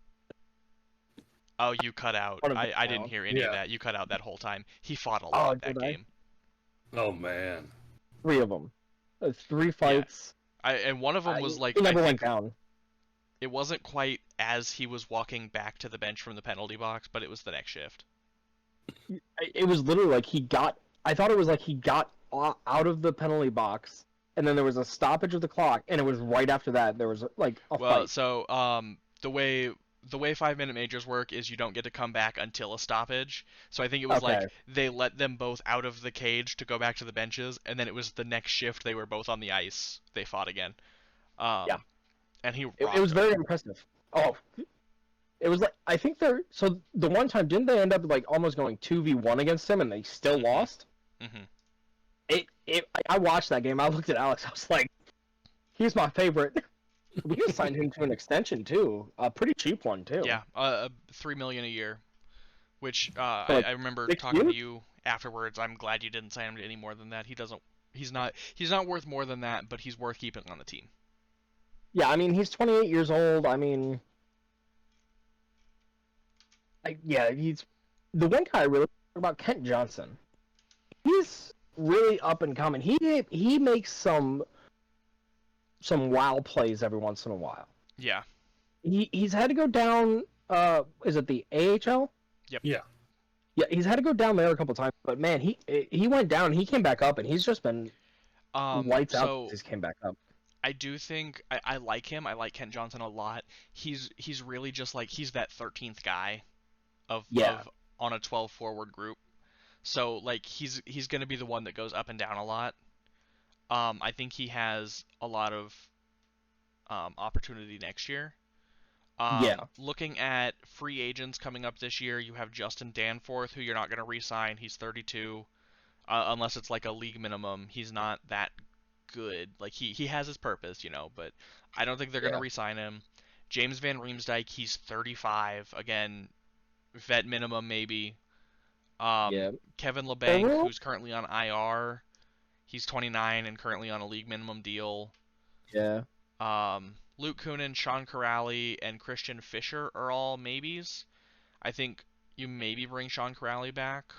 Oh, you cut out. one of them I didn't down. hear any of Yeah. that. You cut out that whole time. He fought a Oh, lot that did I? game. Oh man. 3 of them. Three Yeah. fights. And one of them was like, He I never went think down. it wasn't quite as he was walking back to the bench from the penalty box, but it was the next shift. It was literally like he got. I thought it was like he got out of the penalty box, and then there was a stoppage of the clock, and it was right after that there was like a Well, fight. so the way 5 minute majors work is you don't get to come back until a stoppage. So I think it was Okay. like they let them both out of the cage to go back to the benches, and then it was the next shift they were both on the ice. They fought again. Yeah. And he It rocked was him. very impressive. Oh, it was like I think they're so the one time didn't they end up like almost going 2v1 against him and they still Mhm. lost? Mhm. I watched that game. I looked at Alex. I was like, he's my favorite. We just signed him to an extension too, a pretty cheap one too. Yeah, 3 million a year, which For like I remember 6 talking to years. you afterwards. I'm glad you didn't sign him to any more than that. He doesn't. He's not worth more than that, but he's worth keeping on the team. Yeah, I mean he's 28 years old. I mean, yeah, he's the one guy I really like about Kent Johnson. He's really up and coming. He makes some wow plays every once in a while. Yeah. He's had to go down. Is it the AHL? Yep. Yeah. Yeah, he's had to go down there a couple times, but man, he went down. He came back up, and he's just been lights out So since he came back up. I do think I like him. I like Kent Johnson a lot. He's really just like he's that 13th guy Yeah. of on a 12 forward group. So like he's gonna be the one that goes up and down a lot. I think he has a lot of opportunity next year. Yeah. Looking at free agents coming up this year, you have Justin Danforth, who you're not going to re-sign. He's 32, unless it's like a league minimum. He's not that good. Like he has his purpose, but I don't think they're going to Yeah. re-sign him. James Van Riemsdyk, he's 35. Again, vet minimum maybe. Yeah. Kevin LeBanc, Overall, who's currently on IR, he's 29 and currently on a league minimum deal. yeah. Luke Kunin, Sean Corrali, and Christian Fisher are all maybes. I think you maybe bring Sean Corrali back,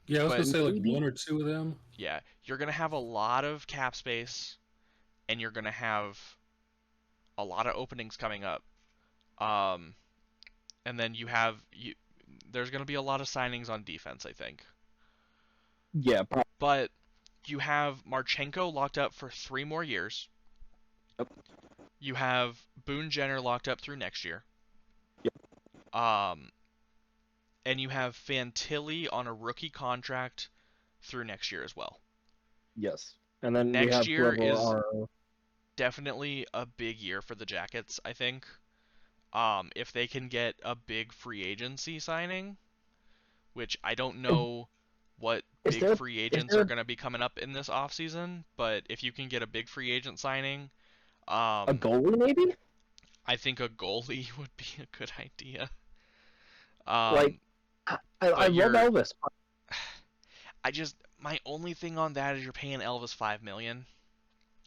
Yeah, I was but gonna say like Maybe. one or two of them. yeah, you're gonna have a lot of cap space, and you're gonna have a lot of openings coming up. Um, and then there's gonna be a lot of signings on defense, I think. Yeah. But you have Marchenko locked up for 3 more years. Yep. You have Boone Jenner locked up through next year. Yep. And you have Fantilli on a rookie contract through next year as well. Yes. And then we Next have year whoever is our definitely a big year for the Jackets, I think. If they can get a big free agency signing, which I don't know what Is big there free is agents are there going to be coming up in this offseason, but if you can get a big free agent signing, a goalie maybe? I think a goalie would be a good idea. Like Um, I but love you're, Elvis. my only thing on that is you're paying Elvis 5 million.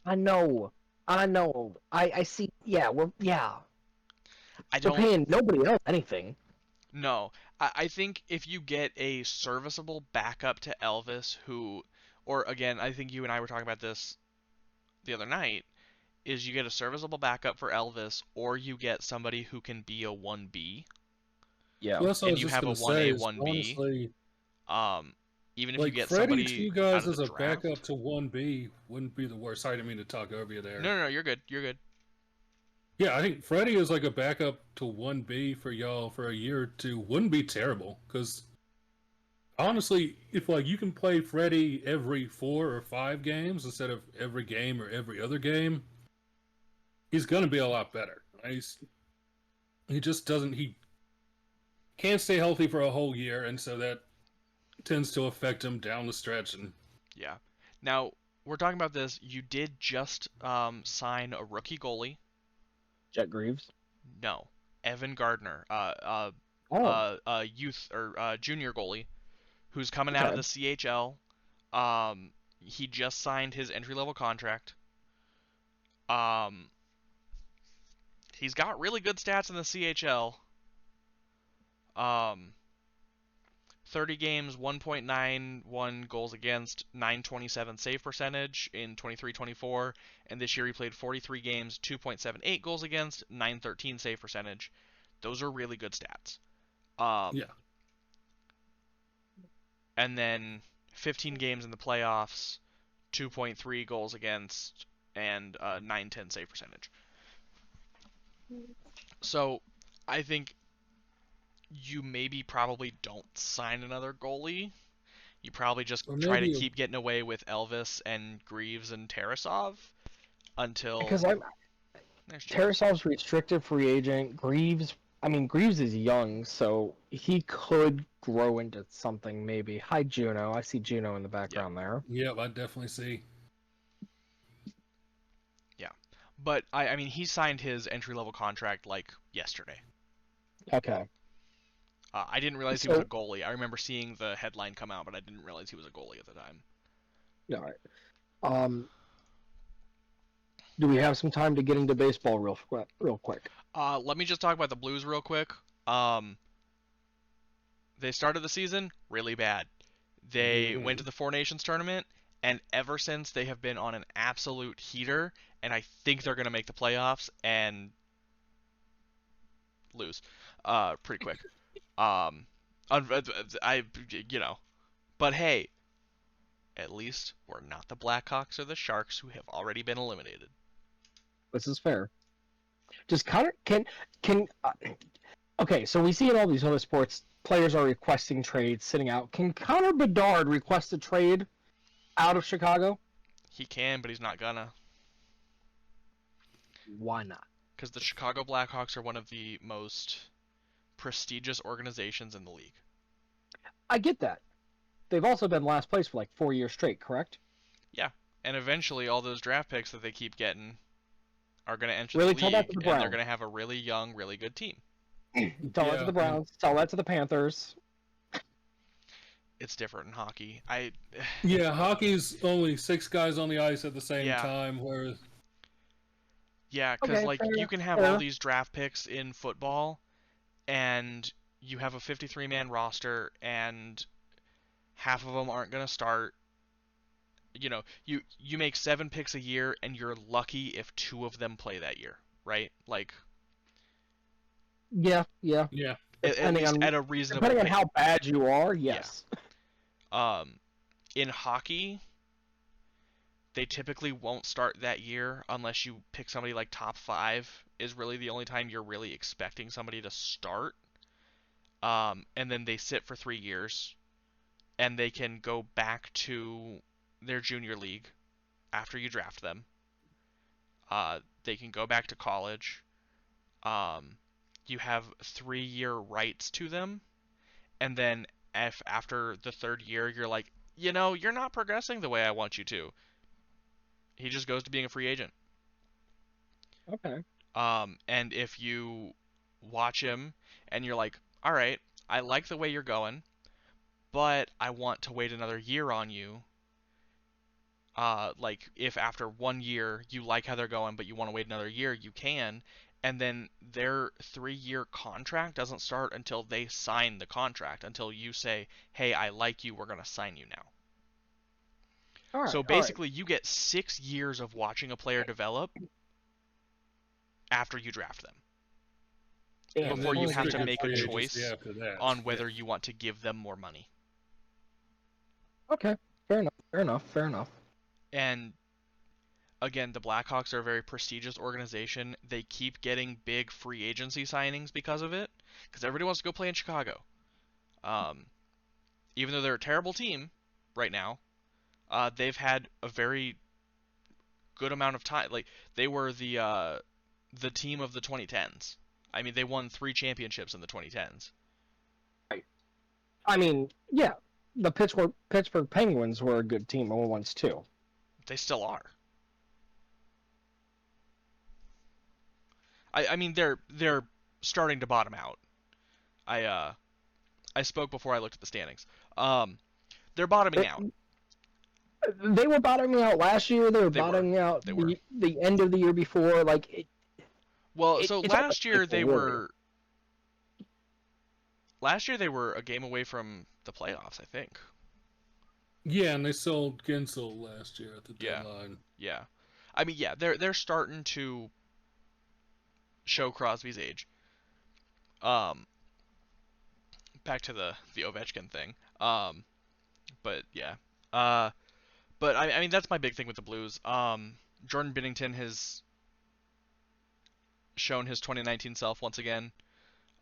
I know. I know. I see. Yeah, I we're don't paying nobody else anything. know. I think if you get a serviceable backup to Elvis, who, or again, I think you and I were talking about this the other night, is you get a serviceable backup for Elvis, or you get somebody who can be a 1B, Yeah. Well, that's what I and was you just have a gonna say. 1A, Is 1B. honestly, Even if you like get Freddie to somebody you out guys of the as a draft. backup to 1B wouldn't be the worst. I didn't mean to talk over you there. No, no, no, you're good. You're good. Yeah, I think Freddie is like a backup to 1B for y'all for a year or two wouldn't be terrible. Because honestly, if like you can play Freddie every 4 or 5 games instead of every game or every other game, he's gonna be a lot better. He just doesn't. He can't stay healthy for a whole year, and so that tends to affect him down the stretch. And Yeah. Now, we're talking about this. You did just sign a rookie goalie. Jet Greaves. No. Evan Gardner, Oh, youth or junior goalie who's coming out of okay. the CHL. He just signed his entry level contract. Um, he's got really good stats in the CHL. Um, 30 games, 1.91 goals against, 927 save percentage in 23-24, and this year he played 43 games, 2.78 goals against, 913 save percentage. Those are really good stats. yeah, Um, and then 15 games in the playoffs, 2.3 goals against, and 910 save percentage. So I think you maybe probably don't sign another goalie. You probably just or try to maybe keep getting away with Elvis and Greaves and Tarasov until Because I'm there's Juno. Tarasov's restricted free agent. Greaves. I mean, Greaves is young, so he could grow into something maybe. Hi, Juno. I see Juno in the Yeah, background there. yeah, I definitely see. yeah. But I mean, he signed his entry level contract like yesterday. Okay. I didn't realize he was a So, goalie. I remember seeing the headline come out, but I didn't realize he was a goalie at the time. all right. Um, do we have some time to get into baseball real quick? Let me just talk about the Blues real quick. They started the season really bad. They went to Mhm. the Four Nations tournament, and ever since they have been on an absolute heater. And I think they're gonna make the playoffs and lose, pretty quick. Um, I, you know, but hey, at least we're not the Blackhawks or the Sharks who have already been eliminated. This is fair. Does Connor can okay? So we see in all these other sports, players are requesting trades, sitting out. Can Connor Bedard request a trade out of Chicago? He can, but he's not gonna, Why not? because the Chicago Blackhawks are one of the most prestigious organizations in the league. I get that. They've also been last place for like 4 years straight, correct? Yeah, and eventually all those draft picks that they keep getting are gonna enter the Really, tell that to league, the and they're Browns. gonna have a really young, really good team. Tell that to Yeah, the and Browns. Tell that to the Panthers. It's different in hockey. I, yeah, hockey's only 6 guys on the ice at the same yeah, time, whereas yeah, because Okay, like you fair, can have all fair. these draft picks in football, and you have a 53-man roster, and half of them aren't gonna start. You make 7 picks a year, and you're lucky if 2 of them play that year, right? Like Yeah, yeah. yeah, at Depending least on at a reasonable depending on how pace. bad you are, Yeah. yes. In hockey, they typically won't start that year unless you pick somebody like top five. Is really the only time you're really expecting somebody to start. And then they sit for 3 years, and they can go back to their junior league after you draft them. They can go back to college. Um, you have 3-year rights to them, and then if after the third year you're like, you're not progressing the way I want you to, he just goes to being a free agent. Okay. And if you watch him and you're like, all right, I like the way you're going, but I want to wait another year on you. Like if after 1 year you like how they're going, but you want to wait another year, you can. And then their 3-year contract doesn't start until they sign the contract, until you say, hey, I like you, we're going to sign you now. All So right. All right. basically, you get 6 years of watching a player develop after you draft them, Damn. And before then you Holy have to crap. restricted make a free agency choice after that. on Yeah. whether you want to give them more money. Okay. Fair enough. Fair enough. Fair enough. And again, the Blackhawks are a very prestigious organization. They keep getting big free agency signings because of it, because everybody wants to go play in Chicago. Um, Even though they're a terrible team right now, they've had a very good amount of time. Like they were the team of the 2010s. I mean, they won 3 championships in the 2010s. Right. I mean, yeah, the Pittsburgh Penguins were a good team once too. They still are. I mean, they're starting to bottom out. I spoke before I looked at the standings. They're bottoming They, out. they were bottoming out last year. They were They were. bottoming out They were. the end of the year before. Like Well, so it's almost painful, really. last year they were a game away from the playoffs, I think. Yeah, and they sold Gensel last year at the Yeah. deadline. Yeah. I mean, yeah, they're starting to show Crosby's age. Um, Back to the Ovechkin thing. But yeah. But I mean that's my big thing with the Blues. Jordan Binnington has shown his 2019 self once again.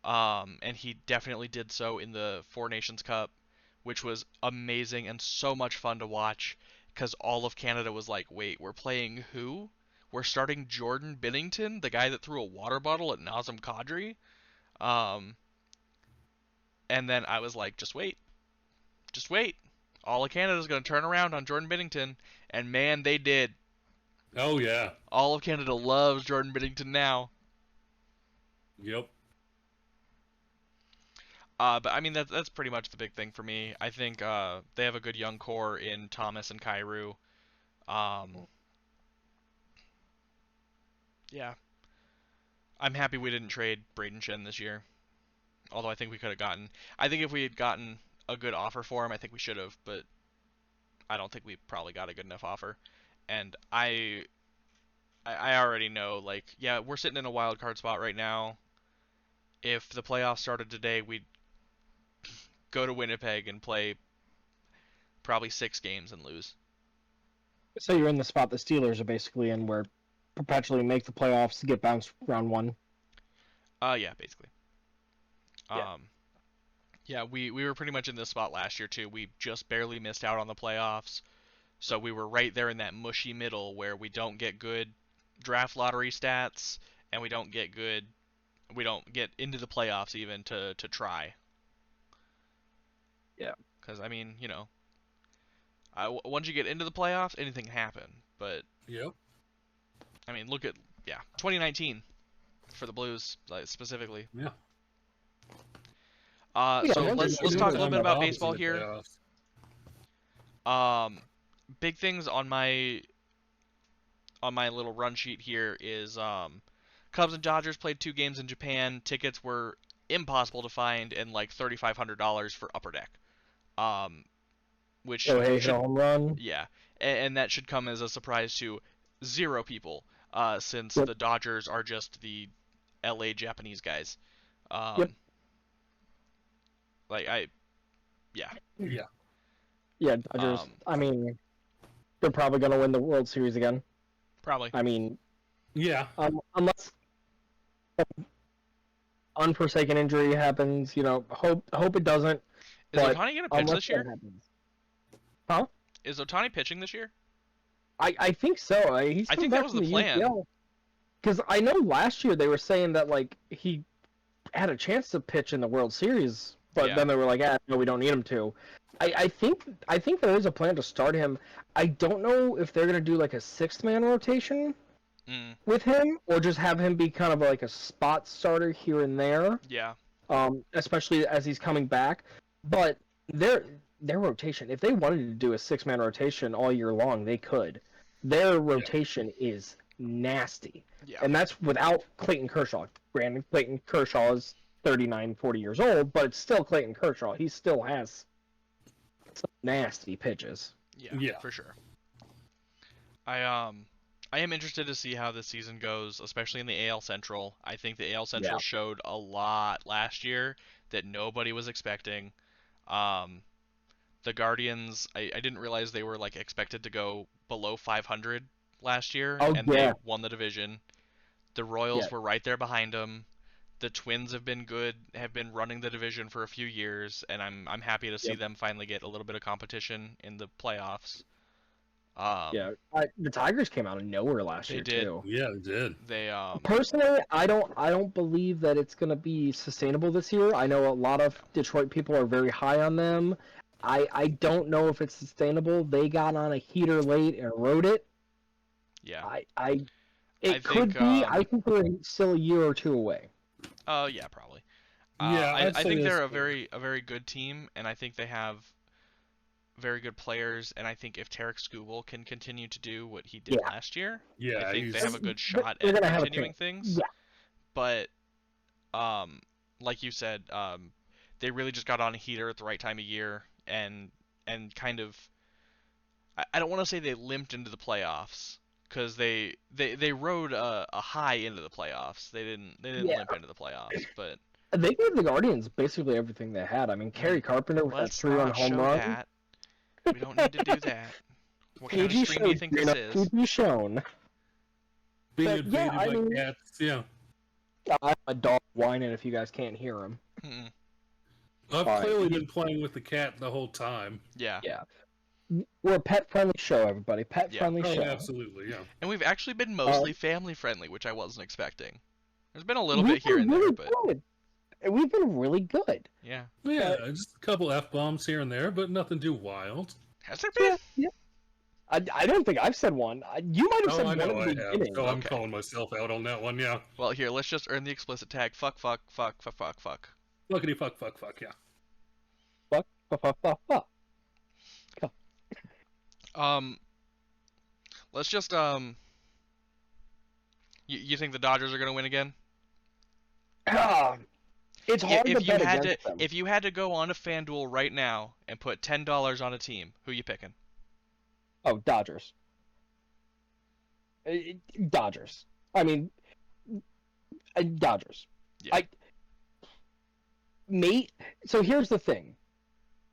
And he definitely did so in the Four Nations Cup, which was amazing and so much fun to watch because all of Canada was like, wait, we're playing who? We're starting Jordan Binnington, the guy that threw a water bottle at Nazem Kadri? Um, and then I was like, just wait. Just wait. All of Canada's going to turn around on Jordan Binnington. And man, they did. Oh yeah. All of Canada loves Jordan Binnington now. Yep. But I mean that's pretty much the big thing for me. I think they have a good young core in Thomas and Kyrou. Yeah, I'm happy we didn't trade Braden Shen this year. Although I think we could have gotten. I think if we had gotten a good offer for him, I think we should have. But I don't think we probably got a good enough offer. And I already know, like, yeah, we're sitting in a wild card spot right now. If the playoffs started today, we'd go to Winnipeg and play probably 6 games and lose. So you're in the spot the Steelers are basically in, where perpetually make the playoffs, get bounced round one. Yeah, basically. Yeah. Yeah, we were pretty much in this spot last year too. We just barely missed out on the playoffs. So we were right there in that mushy middle where we don't get good draft lottery stats and we don't get into the playoffs even to try. Yeah. Cuz I mean, once you get into the playoffs, anything can happen. But Yep. I mean, look at 2019 for the Blues specifically. Yeah. So Yeah, let's there's talk a no little bit about Bombs in baseball the here. playoffs. Big things on my little run sheet here is Cubs and Dodgers played 2 games in Japan. Tickets were impossible to find and like $3,500 for upper deck. Which Oh, hey, hit should a home run. yeah, and that should come as a surprise to 0 people, since Yep. the Dodgers are just the LA Japanese guys. Yep. Like yeah. Yeah. Yeah, Dodgers. Um, I mean, they're probably going to win the World Series again. Probably. I mean, Yeah. unless unforsaken injury happens, hope it doesn't. Is But Ohtani gonna pitch unless this that year? happens. Huh? Is Ohtani pitching this year? I think so. He's I coming think that back was from the plan. Because I know last year they were saying that like he had a chance to pitch in the World Series but Yeah. then they were like, no, we don't need him to. I think there is a plan to start him. I don't know if they're gonna do like a sixth man rotation Mm, with him, or just have him be kind of like a spot starter here and there. yeah. Especially as he's coming back. But their rotation, if they wanted to do a six-man rotation all year long, they could. Their rotation is nasty. Yeah. And that's without Clayton Kershaw. Granted, Clayton Kershaw is 39, 40 years old, but it's still Clayton Kershaw. He still has some nasty pitches. Yeah. For sure. I am interested to see how this season goes, especially in the AL Central. I think the AL Central showed a lot last year that nobody was expecting. Um, the Guardians, I didn't realize they were like expected to go below 500 last year, Oh, and yeah. they won the division. The Royals were right there behind them. The Twins have been good, have been running the division for a few years, and I'm happy to see them finally get a little bit of competition in the playoffs. The Tigers came out of nowhere last They year did. too. Yeah, it did. They Personally, I don't believe that it's gonna be sustainable this year. I know a lot of Detroit people are very high on them. I don't know if it's sustainable. They got on a heater late and rode it. yeah. It could be. I think we're still a year or two away. Yeah, probably. Yeah, I think they're a very good team, and I think they have very good players, and I think if Tarek Skubal can continue to do what he did last year, I think they have a good shot at continuing things. Yeah. But like you said, they really just got on a heater at the right time of year, and kind of, I don't want to say they limped into the playoffs, because they rode a high into the playoffs. They didn't limp into the playoffs, but they gave the Guardians basically everything they had. I mean, Kerry Carpenter with that 3-run home run. That. We don't need to do that. What kind of stream do you think this is? PG shown. Being invaded by cats, yeah. I have a dog whining if you guys can't hear him. I've clearly been playing with the cat the whole time. Yeah. Yeah. We're a pet-friendly show, everybody. Pet-friendly show. Absolutely, yeah. And we've actually been mostly family-friendly, which I wasn't expecting. There's been a little bit here and there, but... Good. We've been really good. Yeah. Yeah, just a couple F-bombs here and there, but nothing too wild. Has there been? Yeah. I don't think I've said one. You might have said one at the beginning. So I'm calling myself out on that one, yeah. Well, here, let's just earn the explicit tag. Fuck, fuck, fuck, fuck, fuck, fuck. Fuckity fuck, fuck, fuck, yeah. Fuck, fuck, fuck, fuck, fuck. Let's just, you think the Dodgers are going to win again? It's hard to bet against them. If you had to go on to FanDuel right now and put $10 on a team, who you picking? Oh, Dodgers. Dodgers. I mean, Dodgers. Yeah. So here's the thing.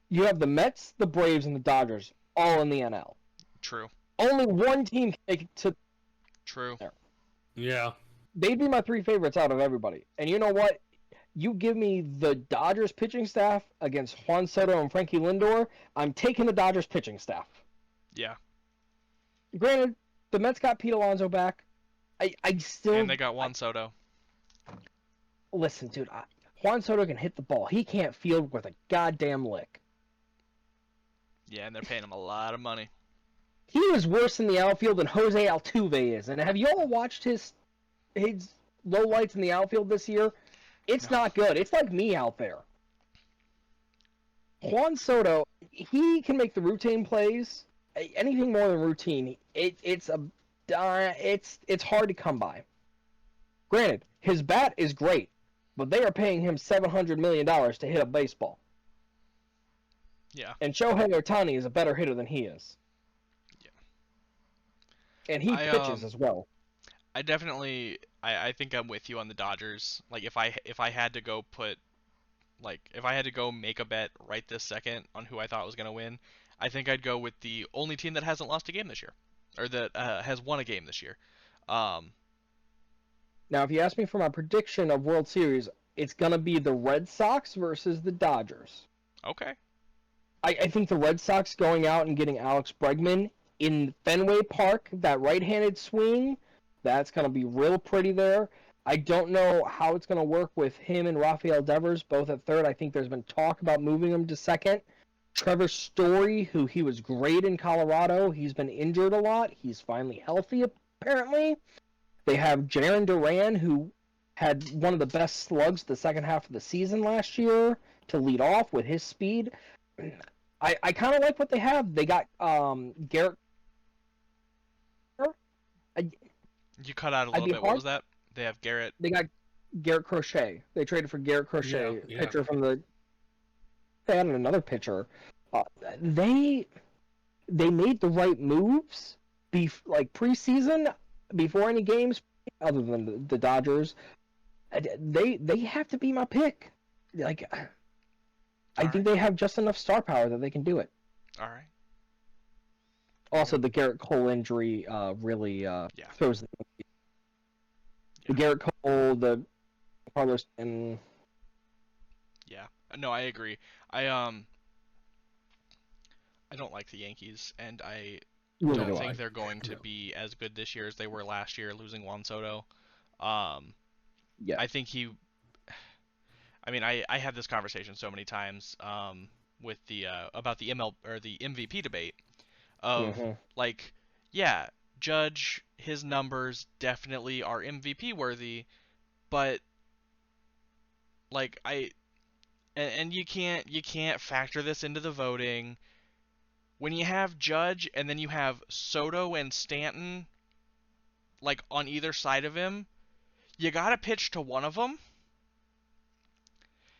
You have the Mets, the Braves, and the Dodgers all in the NL. True. Only one team can make it to... True. There. Yeah. They'd be my three favorites out of everybody. And you know what? You give me the Dodgers pitching staff against Juan Soto and Frankie Lindor, I'm taking the Dodgers pitching staff. Yeah. Granted, the Mets got Pete Alonso back. I still... And they got Juan Soto. Listen, dude, Juan Soto can hit the ball. He can't field with a goddamn lick. Yeah, and they're paying him a lot of money. He is worse in the outfield than Jose Altuve is. And have you all watched his lowlights in the outfield this year? It's not good. It's like me out there. Juan Soto, he can make the routine plays. Anything more than routine, it's hard to come by. Granted, his bat is great, but they are paying him $700 million to hit a baseball. Yeah. And Shohei Ohtani is a better hitter than he is. Yeah. And he pitches as well. I definitely, I think I'm with you on the Dodgers. Like, if I had to go make a bet right this second on who I thought was going to win, I think I'd go with the only team that hasn't lost a game this year, or that has won a game this year. Now, if you ask me for my prediction of World Series, it's going to be the Red Sox versus the Dodgers. Okay. I think the Red Sox going out and getting Alex Bregman in Fenway Park, that right-handed swing, that's going to be real pretty there. I don't know how it's going to work with him and Rafael Devers both at third. I think there's been talk about moving him to second. Trevor Story, who he was great in Colorado, he's been injured a lot. He's finally healthy, apparently. They have Jaron Duran, who had one of the best slugs the second half of the season last year to lead off with his speed. I kind of like what they have. They got Garrett. You cut out a I'd little be bit. What hard- was that? They have Garrett. They got Garrett Crochet. They traded for Garrett Crochet, Yeah. pitcher from the. They added another pitcher. They made the right moves, like preseason, before any games, other than the Dodgers. They have to be my pick. Like, I think they have just enough star power that they can do it. All right. Also, the Garrett Cole injury really throws the Garrett Cole, the Carlos, and Yeah. No, I agree. I don't like the Yankees, and I really don't do think I. they're going to be as good this year as they were last year, losing Juan Soto. Um, Yeah. I think he. I mean, I had this conversation so many times with the about the ML or the MVP debate of Mhm. like, yeah, Judge, his numbers definitely are MVP worthy, but like and you can't factor this into the voting when you have Judge and then you have Soto and Stanton like on either side of him. You gotta pitch to one of them.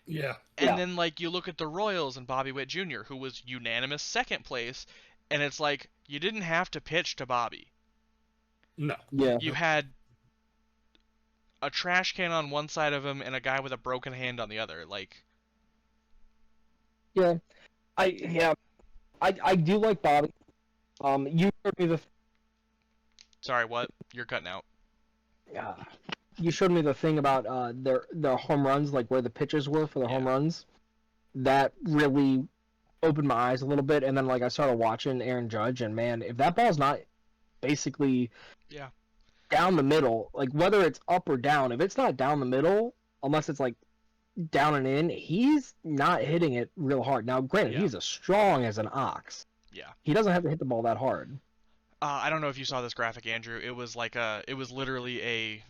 Yeah. And Yeah. then, like, you look at the Royals and Bobby Witt Jr., who was unanimous second place, and it's like, you didn't have to pitch to Bobby. No. Yeah. You had a trash can on one side of him and a guy with a broken hand on the other. Like, Yeah. I do like Bobby. You showed me sorry, what? You're cutting out. uh, you showed me the thing about their home runs, like where the pitches were for the home Yeah. runs. That really opened my eyes a little bit, and then like I started watching Aaron Judge, and man, if that ball's not basically Yeah. down the middle, like whether it's up or down, if it's not down the middle, unless it's like down and in, he's not hitting it real hard. Now, granted, Yeah. he's as strong as an ox. Yeah. He doesn't have to hit the ball that hard. I don't know if you saw this graphic, Andrew. It was like it was literally a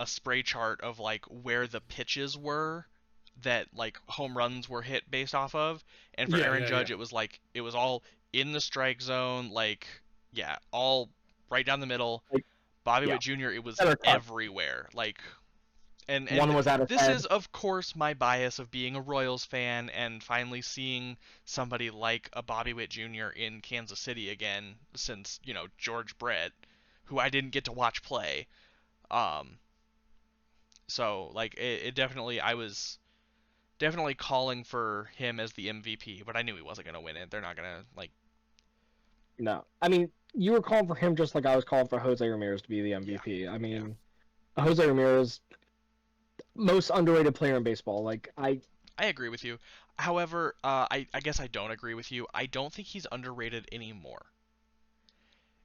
spray chart of like where the pitches were that like home runs were hit based off of. And for Yeah, Aaron yeah, Judge, yeah. it was like it was all in the strike zone, like yeah, all right down the middle. Like, Bobby yeah. Witt Jr. It was Better cut. everywhere, like. And One was out of this head. is, of course, my bias of being a Royals fan and finally seeing somebody like a Bobby Witt Jr. in Kansas City again since, George Brett, who I didn't get to watch play. So, like, it definitely, I was definitely calling for him as the MVP, but I knew he wasn't going to win it. They're not going to, like, No, I mean you were calling for him just like I was calling for Jose Ramirez to be the MVP. I mean, Jose Ramirez, most underrated player in baseball. Like I agree with you. However, I guess I don't agree with you. I don't think he's underrated anymore.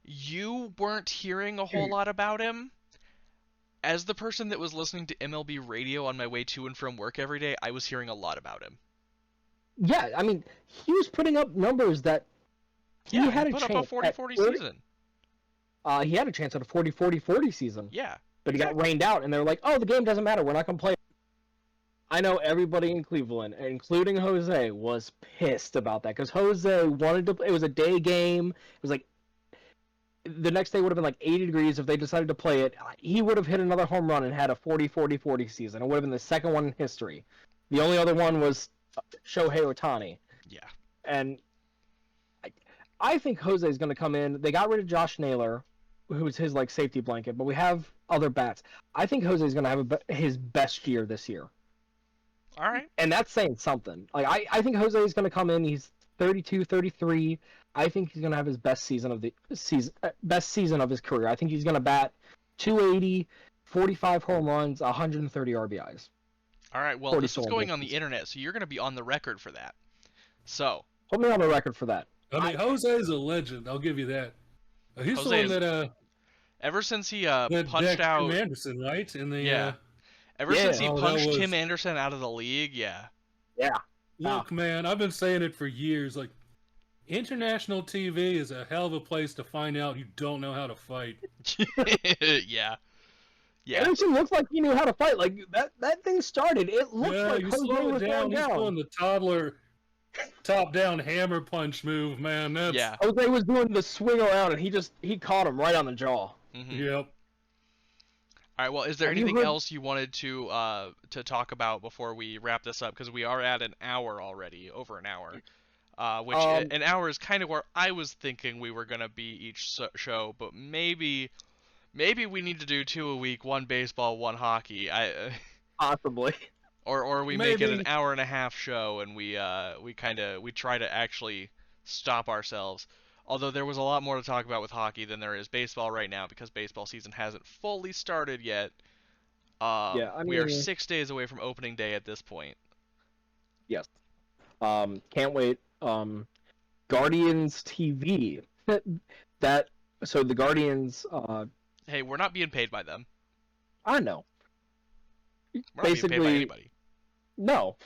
You weren't hearing a whole lot about him. As the person that was listening to MLB radio on my way to and from work every day, I was hearing a lot about him. yeah, I mean he was putting up numbers that he Yeah, had he a put up chance a 40-40 at 40 season. He had a chance at a 40-40-40 season. Yeah. But he got rained out, and they're like, "Oh, the game doesn't matter. We're not gonna play." I know everybody in Cleveland, including Jose, was pissed about that because Jose wanted to. It was a day game. It was like the next day would have been like 80 degrees if they decided to play it. He would have hit another home run and had a 40-40-40 season. It would have been the second one in history. The only other one was Shohei Ohtani. Yeah. And I think Jose is going to come in. They got rid of Josh Naylor, who was his like safety blanket, but we have other bats. I think Jose is going to have his best year this year. All right. And that's saying something. Like I think Jose is going to come in. He's 32, 33. I think he's going to have his best season of his career. I think he's going to bat 280, 45 home runs, 130 RBIs. All right. Well, 40 this is stolen going on the bases. internet, so you're going to be on the record for that. So, Put me on the record for that. I mean, Jose's a legend. I'll give you that. He's Jose the one is- that ever since he that punched decked out Tim Anderson, right? In the Yeah. Ever Yeah. since he Oh, that punched was. Tim Anderson out of the league, yeah. Yeah. Look, man, I've been saying it for years. Like, international TV is a hell of a place to find out you don't know how to fight. Yeah. Yeah. Anderson looked like he knew how to fight. Like that thing started. It looked Yeah, like you Jose slow it was down. going He's down. pulling the toddler top-down hammer punch move, man. That's Yeah. Jose was doing the swing around, and he caught him right on the jaw. Yep. All right. Well, is there Have you anything heard- else you wanted to talk about before we wrap this up? Because we are at an hour already, over an hour. Which an hour is kind of where I was thinking we were gonna be each show, but maybe we need to do 2 a week, one baseball, one hockey. Possibly. Or we make it an Maybe. hour and a half show and we try to actually stop ourselves. Although there was a lot more to talk about with hockey than there is baseball right now because baseball season hasn't fully started yet. Yeah, I We are mean- 6 days away from opening day at this point. Yes. Can't wait. Guardians TV. So the Guardians. Hey, we're not being paid by them. I know. We're not being paid by Basically, anybody. no.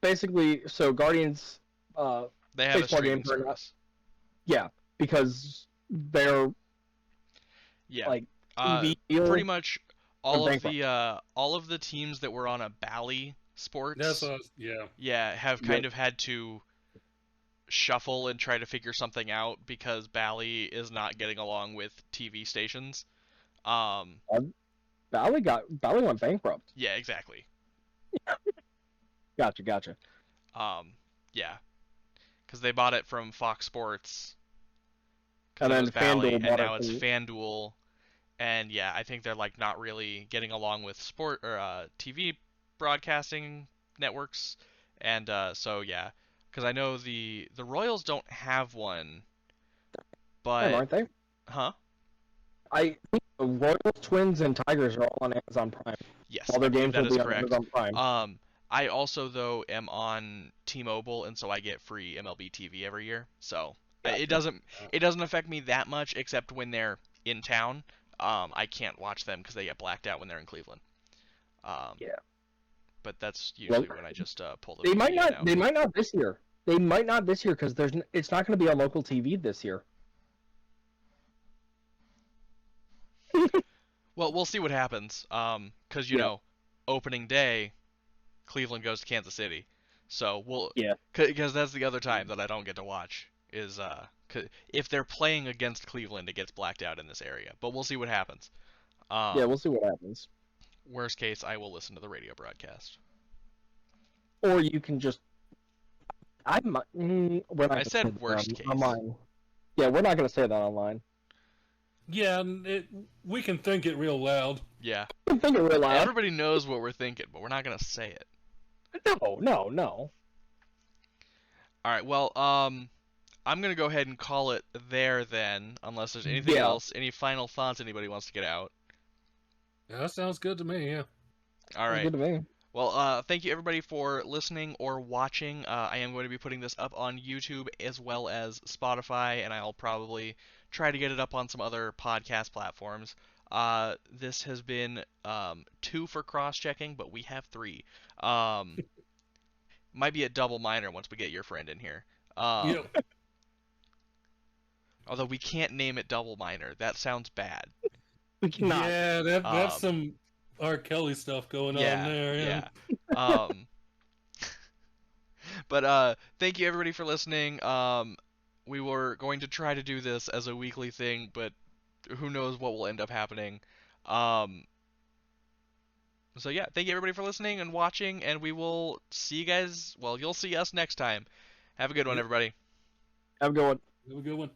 Basically, so Guardians. They have a baseball streaming games are not- service. Yeah, because they're Yeah. like Uh, TV deal. pretty much all of bankrupt. all of the teams that were on a Bally Sports, Yeah. have kind of had to shuffle and try to figure something out because Bally is not getting along with TV stations. Bally went bankrupt. Yeah, exactly. Gotcha. Yeah, because they bought it from Fox Sports, 'cause And it then was Bally, FanDuel and bought now it it's from- FanDuel, and yeah, I think they're like not really getting along with sport or TV broadcasting networks, and so yeah, because I know the Royals don't have one, but Aren't they? huh? I think the Royals, Twins, and Tigers are all on Amazon Prime. Yes, All I their believe games that will is be on correct. Amazon Prime. I also though am on T-Mobile, and so I get free MLB TV every year. So it doesn't affect me that much, except when they're in town. I can't watch them because they get blacked out when they're in Cleveland. Yeah. But that's usually when I just pull the They might VPN not. out. They might not this year. They might not this year because it's not going to be on local TV this year. Well, we'll see what happens. Because you Yeah. know, opening day, Cleveland goes to Kansas City, so we'll Yeah. because that's the other time that I don't get to watch is if they're playing against Cleveland, it gets blacked out in this area. But we'll see what happens. Yeah, we'll see what happens. Worst case, I will listen to the radio broadcast. Or you can just. I might. We're not I gonna said say that worst case. online. Yeah, we're not going to say that online. Yeah, and we can think it real loud. Yeah, I'm thinking real loud. everybody knows what we're thinking, but we're not gonna say it. No. All right, well, I'm gonna go ahead and call it there then, unless there's anything Yeah. else, any final thoughts anybody wants to get out. Yeah, that sounds good to me, yeah. All right. Good to me. Well, thank you everybody for listening or watching. I am going to be putting this up on YouTube as well as Spotify, and I'll probably try to get it up on some other podcast platforms. This has been 2 for cross-checking, but we have 3. Might be a double minor once we get your friend in here. Yep. Although we can't name it double minor. That sounds bad. We cannot. Yeah, that's Um, some R. Kelly stuff going Yeah, on there. Yeah. yeah. But thank you everybody for listening. We were going to try to do this as a weekly thing, but who knows what will end up happening. So yeah, thank you everybody for listening and watching, and we will see you guys. Well, you'll see us next time. Have a good one, Yep. everybody. Have a good one. Have a good one.